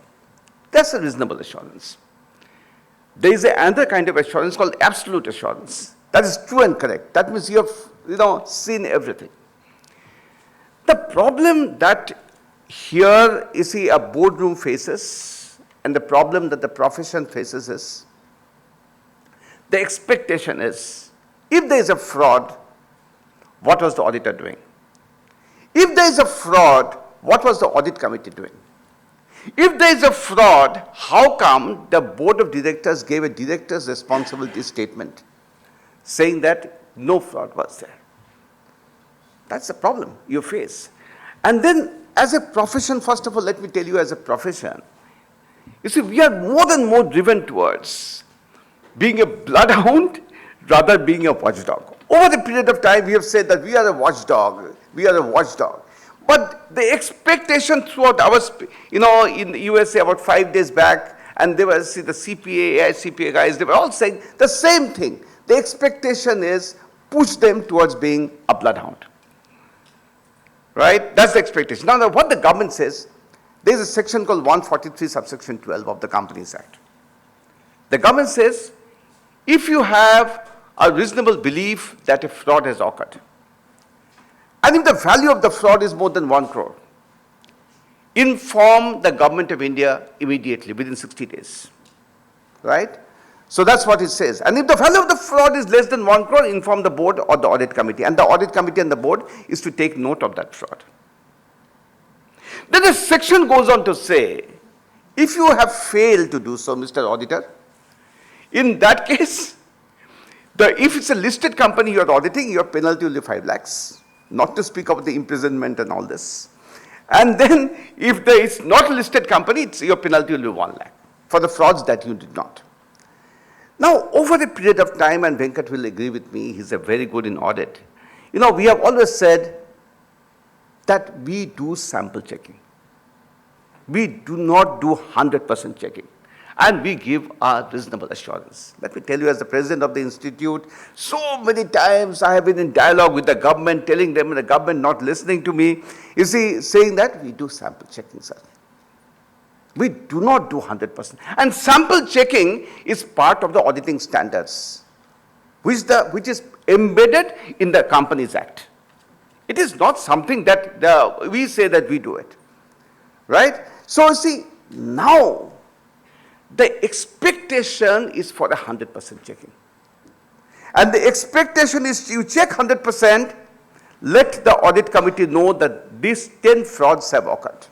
That's a reasonable assurance. There is another kind of assurance called absolute assurance. That is true and correct. That means you have, seen everything. The problem that here, a boardroom faces, and the problem that the profession faces is, the expectation is, if there is a fraud, what was the auditor doing? If there is a fraud, what was the audit committee doing? If there is a fraud, how come the board of directors gave a director's responsibility statement saying that no fraud was there? That's the problem you face. And then as a profession, first of all, let me tell you, as a profession, we are more and more driven towards being a bloodhound rather being a watchdog. Over the period of time, we have said that we are a watchdog. We are a watchdog. But the expectation throughout our, in the USA about 5 days back, and they were, the CPA, CPA guys, they were all saying the same thing. The expectation is push them towards being a bloodhound. Right? That's the expectation. Now, what the government says, there is a section called 143 subsection 12 of the Companies Act. The government says, if you have a reasonable belief that a fraud has occurred, and if the value of the fraud is more than 1 crore, inform the government of India immediately, within 60 days. Right? So that's what it says. And if the value of the fraud is less than 1 crore, inform the board or the audit committee. And the audit committee and the board is to take note of that fraud. Then the section goes on to say, if you have failed to do so, Mr. Auditor, in that case, if it's a listed company you are auditing, your penalty will be 5 lakhs, not to speak of the imprisonment and all this. And then if it's not a listed company, your penalty will be 1 lakh for the frauds that you did not. Now, over a period of time, and Venkat will agree with me, he's a very good in audit. We have always said that we do sample checking. We do not do 100% checking. And we give a reasonable assurance. Let me tell you, as the president of the institute, so many times I have been in dialogue with the government, telling them the government not listening to me. You see, saying that we do sample checking, sir. We do not do 100%. And sample checking is part of the auditing standards, which is embedded in the Companies Act. It is not something that we say that we do it, right? So you see, now the expectation is for 100% checking. And the expectation is you check 100%, let the audit committee know that these 10 frauds have occurred.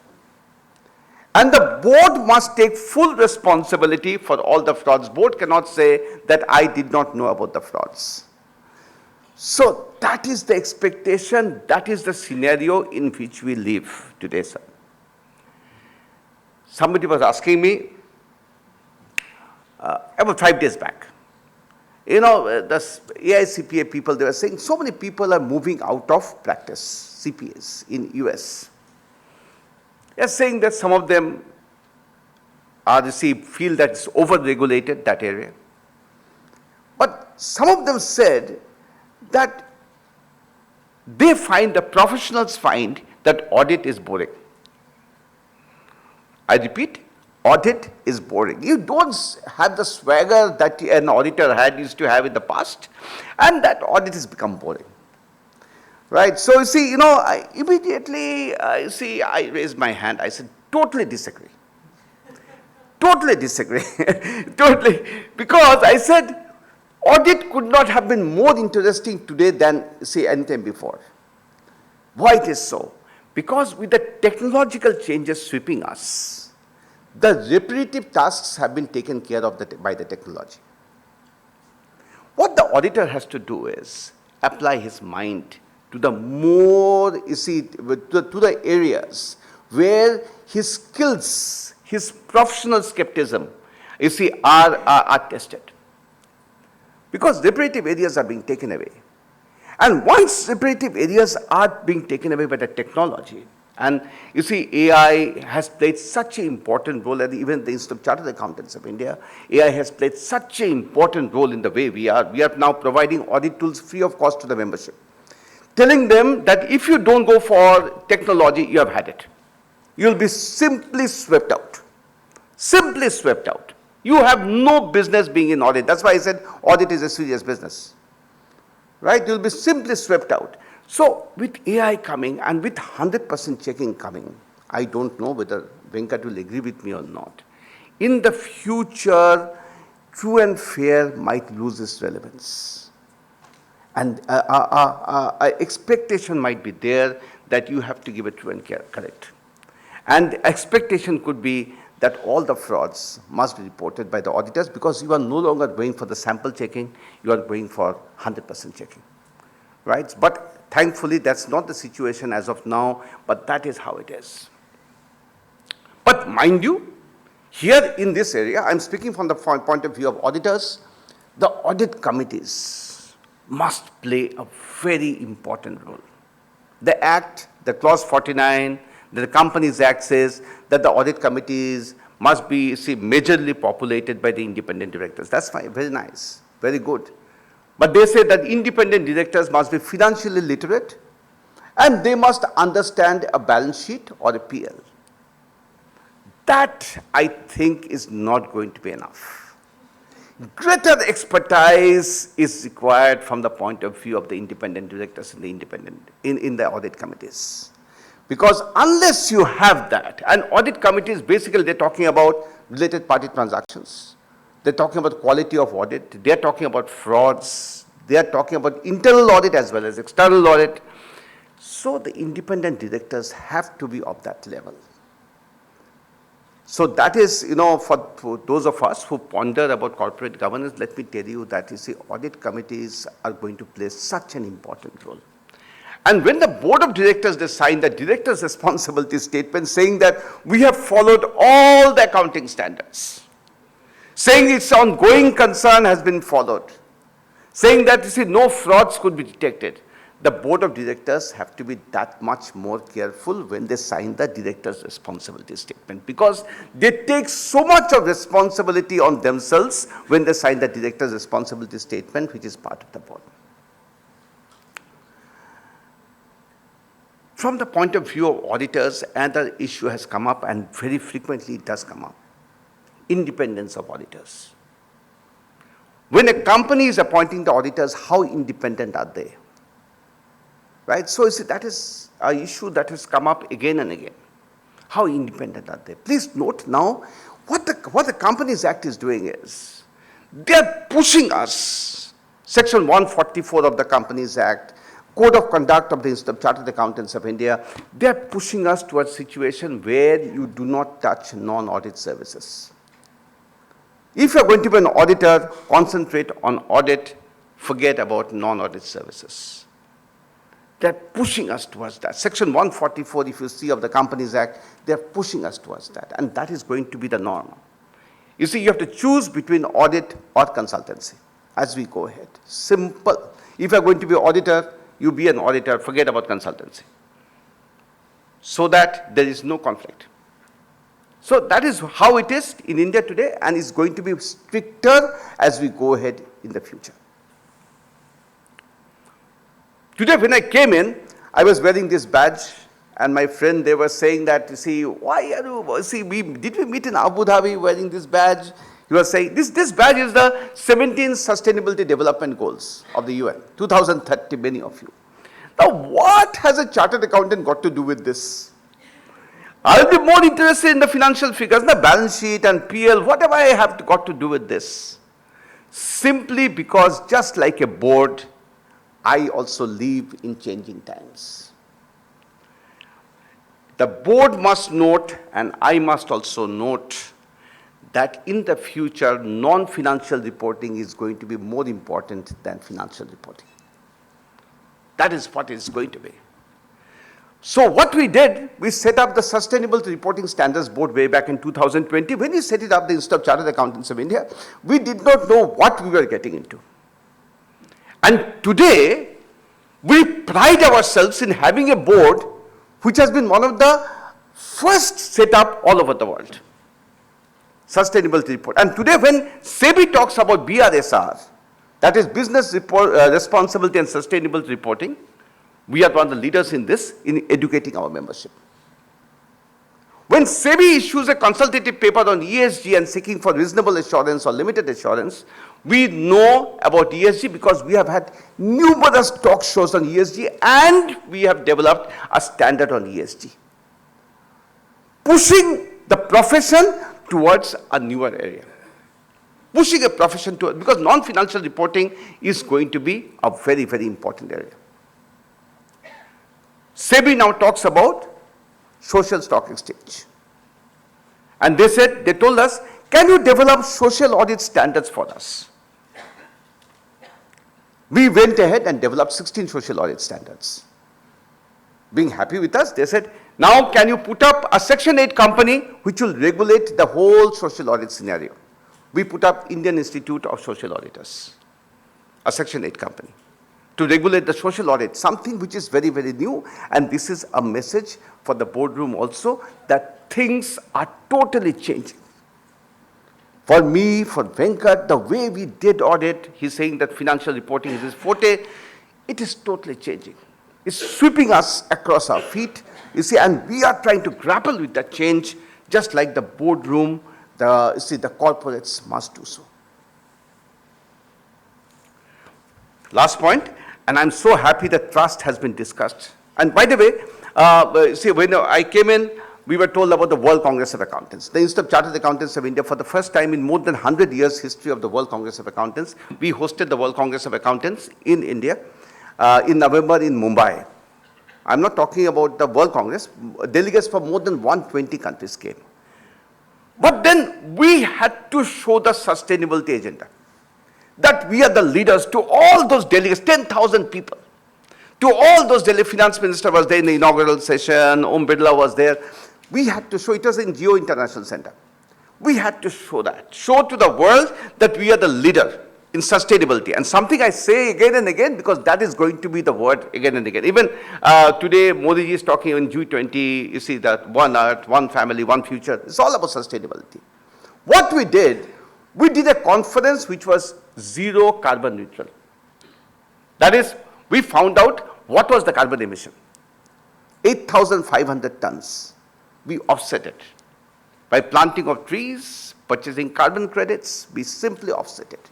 And the board must take full responsibility for all the frauds. Board cannot say that I did not know about the frauds. So that is the expectation, that is the scenario in which we live today, sir. Somebody was asking me about 5 days back. You know, the AICPA people, they were saying so many people are moving out of practice, CPAs in US. They are saying that some of them feel that it's over-regulated, that area. But some of them said that they find, the professionals find, that audit is boring. I repeat, audit is boring. You don't have the swagger that an auditor used to have in the past, and that audit has become boring. Right? So you see, I immediately, I raised my hand. I said, totally disagree. Totally disagree. Totally. Because I said, audit could not have been more interesting today than, say, any time before. Why it is so? Because with the technological changes sweeping us, the repetitive tasks have been taken care of by the technology. What the auditor has to do is apply his mind to the more, to the areas where his skills, his professional skepticism, are tested. Because repetitive areas are being taken away. And once repetitive areas are being taken away by the technology, and AI has played such an important role, and even the Institute of Chartered Accountants of India, AI has played such an important role in the way we are now providing audit tools free of cost to the membership, telling them that if you don't go for technology, you have had it. You'll be simply swept out. Simply swept out. You have no business being in audit. That's why I said audit is a serious business. Right? You'll be simply swept out. So with AI coming and with 100% checking coming, I don't know whether Venkat will agree with me or not. In the future, true and fair might lose its relevance. And expectation might be there that you have to give it true and correct. And expectation could be that all the frauds must be reported by the auditors, because you are no longer going for the sample checking, you are going for 100% checking, right? But thankfully, that's not the situation as of now, but that is how it is. But mind you, here in this area, I'm speaking from the point of view of auditors, the audit committees must play a very important role. The Act, the Clause 49, the Companies Act says that the audit committees must be, majorly populated by the independent directors. That's fine, very nice, very good. But they say that independent directors must be financially literate and they must understand a balance sheet or a PL. That, I think, is not going to be enough. Greater expertise is required from the point of view of the independent directors in the audit committees. Because unless you have that, and audit committees, basically they're talking about related party transactions, they're talking about quality of audit, they're talking about frauds, they're talking about internal audit as well as external audit. So the independent directors have to be of that level. So that is, for those of us who ponder about corporate governance, let me tell you that, audit committees are going to play such an important role. And when the board of directors, they sign the director's responsibility statement saying that we have followed all the accounting standards, saying its ongoing concern has been followed, saying that, no frauds could be detected, the board of directors have to be that much more careful when they sign the director's responsibility statement, because they take so much of responsibility on themselves when they sign the director's responsibility statement, which is part of the board. From the point of view of auditors, another issue has come up, and very frequently it does come up: independence of auditors. When a company is appointing the auditors, how independent are they? Right? So you see, that is an issue that has come up again and again. How independent are they? Please note now, what the Companies Act is doing is, they are pushing us. Section 144 of the Companies Act, Code of Conduct of the Institute of Chartered Accountants of India, they are pushing us towards a situation where you do not touch non-audit services. If you are going to be an auditor, concentrate on audit, forget about non-audit services. They're pushing us towards that. Section 144, if you see, of the Companies Act, they're pushing us towards that, and that is going to be the norm. You see, you have to choose between audit or consultancy as we go ahead. Simple. If you're going to be an auditor, you be an auditor, forget about consultancy, so that there is no conflict. So that is how it is in India today, and it's going to be stricter as we go ahead in the future. Today when I came in, I was wearing this badge, and my friend, they were saying that, you see, why are you, see, did we meet in Abu Dhabi wearing this badge? He was saying, this badge is the 17 Sustainability Development Goals of the UN, 2030, many of you. Now, what has a chartered accountant got to do with this? I'll be more interested in the financial figures, the balance sheet and PL, whatever I have got to do with this. Simply because, just like a board, I also live in changing times. The board must note, and I must also note, that in the future, non-financial reporting is going to be more important than financial reporting. That is what it's going to be. So what we did, we set up the Sustainable Reporting Standards Board way back in 2020. When we set it up, the Institute of Chartered Accountants of India, we did not know what we were getting into. And today, we pride ourselves in having a board which has been one of the first set up all over the world. Sustainability report. And today when SEBI talks about BRSR, that is Business Responsibility and Sustainable Reporting, we are one of the leaders in this, in educating our membership. When SEBI issues a consultative paper on ESG and seeking for reasonable assurance or limited assurance, we know about ESG because we have had numerous talk shows on ESG, and we have developed a standard on ESG, pushing the profession towards a newer area. Pushing a profession towards, because non-financial reporting is going to be a very, very important area. SEBI now talks about social stock exchange. And they told us, can you develop social audit standards for us? We went ahead and developed 16 social audit standards. Being happy with us, they said, now can you put up a Section 8 company which will regulate the whole social audit scenario? We put up Indian Institute of Social Auditors, a Section 8 company, to regulate the social audit, something which is very, very new. And this is a message for the boardroom also, that things are totally changing. For me, for Venkat, the way we did audit, he's saying that financial reporting is his forte, it is totally changing. It's sweeping us across our feet, you see, and we are trying to grapple with that change, just like the boardroom, the corporates must do so. Last point, and I'm so happy that trust has been discussed. And by the way, see, when I came in, we were told about the World Congress of Accountants. The Institute of Chartered Accountants of India, for the first time in more than 100 years history of the World Congress of Accountants, we hosted the World Congress of Accountants in India in November in Mumbai. I'm not talking about the World Congress. Delegates from more than 120 countries came. But then we had to show the sustainability agenda, that we are the leaders to all those delegates, 10,000 people. To all those delegates, Finance Minister was there in the inaugural session, Om Birla was there. We had to show, it was in Geo International Center. We had to show that, show to the world that we are the leader in sustainability. And something I say again and again because that is going to be the word again and again. Even today, Modi ji is talking in G20, you see that one earth, one family, one future. It's all about sustainability. What we did a conference which was zero carbon neutral. That is, we found out what was the carbon emission. 8,500 tons. We offset it. By planting of trees, purchasing carbon credits, we simply offset it.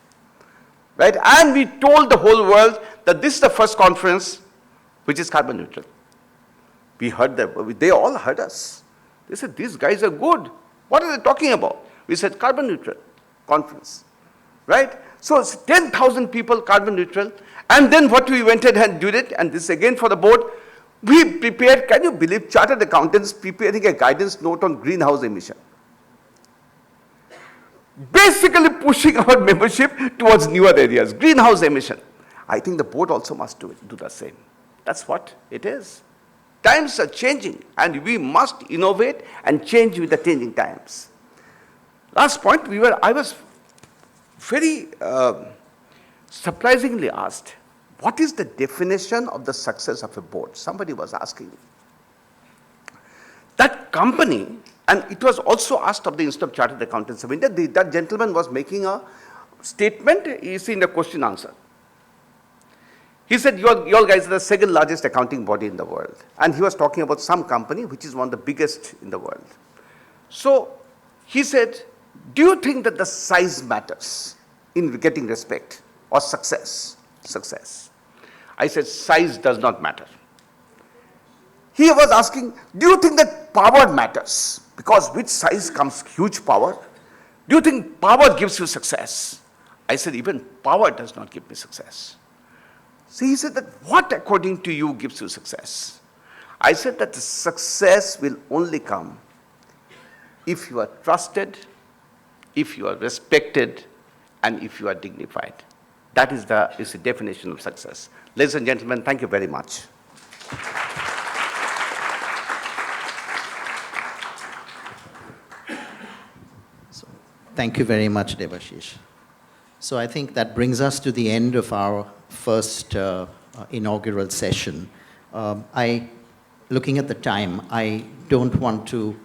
Right? And we told the whole world that this is the first conference which is carbon neutral. We heard them. They all heard us. They said, these guys are good. What are they talking about? We said, carbon neutral conference. Right? So it's 10,000 people carbon neutral. And then what we went ahead and did it, and this again for the board, we prepared, can you believe, chartered accountants preparing a guidance note on greenhouse emission. Basically pushing our membership towards newer areas, greenhouse emission. I think the board also must do the same. That's what it is. Times are changing and we must innovate and change with the changing times. Last point, I was very surprisingly asked, what is the definition of the success of a board? Somebody was asking me. That company, and it was also asked of the Institute of Chartered Accountants of India, that gentleman was making a statement, you see in the question answer. He said, you all guys are the second largest accounting body in the world. And he was talking about some company which is one of the biggest in the world. So he said, do you think that the size matters in getting respect or success? Success. I said, size does not matter. He was asking, do you think that power matters? Because with size comes huge power. Do you think power gives you success? I said, even power does not give me success. So he said that, what according to you gives you success? I said that the success will only come if you are trusted, if you are respected, and if you are dignified. That is the definition of success. Ladies and gentlemen, thank you very much. Thank you very much, Debashis. So I think that brings us to the end of our first inaugural session. Looking at the time, I don't want to,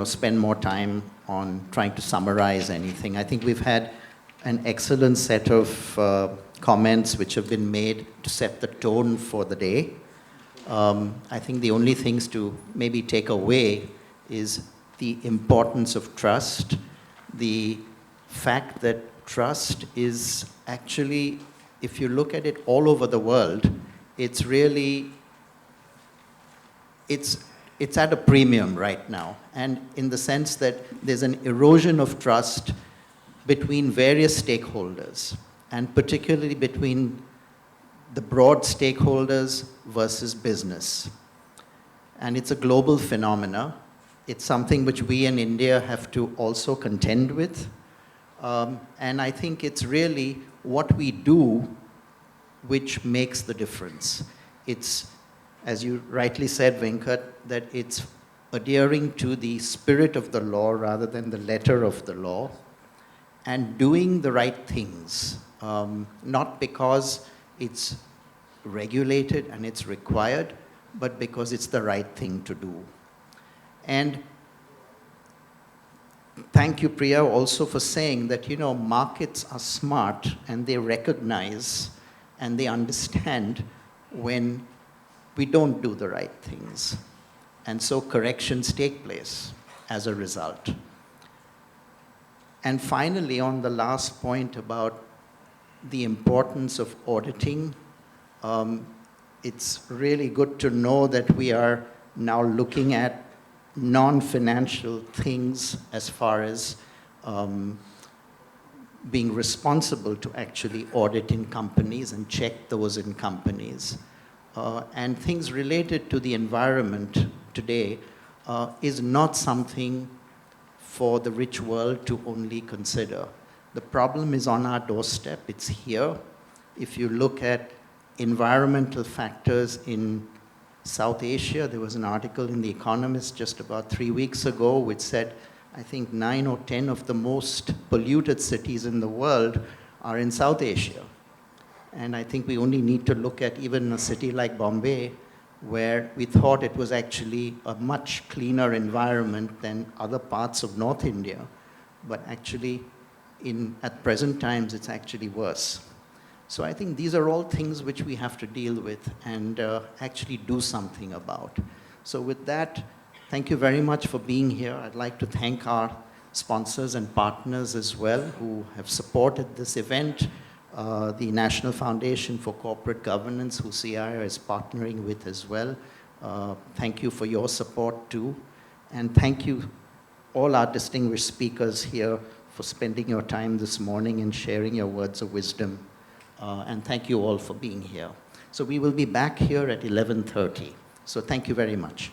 spend more time on trying to summarize anything. I think we've had an excellent set of comments which have been made to set the tone for the day. I think the only things to maybe take away is the importance of trust, the fact that trust is actually, if you look at it all over the world, it's really, it's at a premium right now. And in the sense that there's an erosion of trust between various stakeholders, and particularly between the broad stakeholders versus business. And it's a global phenomena. It's something which we in India have to also contend with. And I think it's really what we do which makes the difference. It's, as you rightly said, Venkat, that it's adhering to the spirit of the law rather than the letter of the law, and doing the right things, not because it's regulated and it's required, but because it's the right thing to do. And thank you, Priya, also for saying that, markets are smart and they recognize and they understand when we don't do the right things. And so corrections take place as a result. And finally, on the last point about the importance of auditing, it's really good to know that we are now looking at non-financial things as far as being responsible to actually audit in companies and check those in companies. And things related to the environment today is not something for the rich world to only consider. The problem is on our doorstep, it's here. If you look at environmental factors in South Asia, there was an article in The Economist just about 3 weeks ago which said, I think 9 or 10 of the most polluted cities in the world are in South Asia. And I think we only need to look at even a city like Bombay, where we thought it was actually a much cleaner environment than other parts of North India, but actually at present times it's actually worse. So I think these are all things which we have to deal with and actually do something about. So with that, thank you very much for being here. I'd like to thank our sponsors and partners as well who have supported this event. The National Foundation for Corporate Governance, who CII is partnering with as well. Thank you for your support too. And thank you all our distinguished speakers here for spending your time this morning and sharing your words of wisdom. And thank you all for being here. So we will be back here at 11:30. So thank you very much.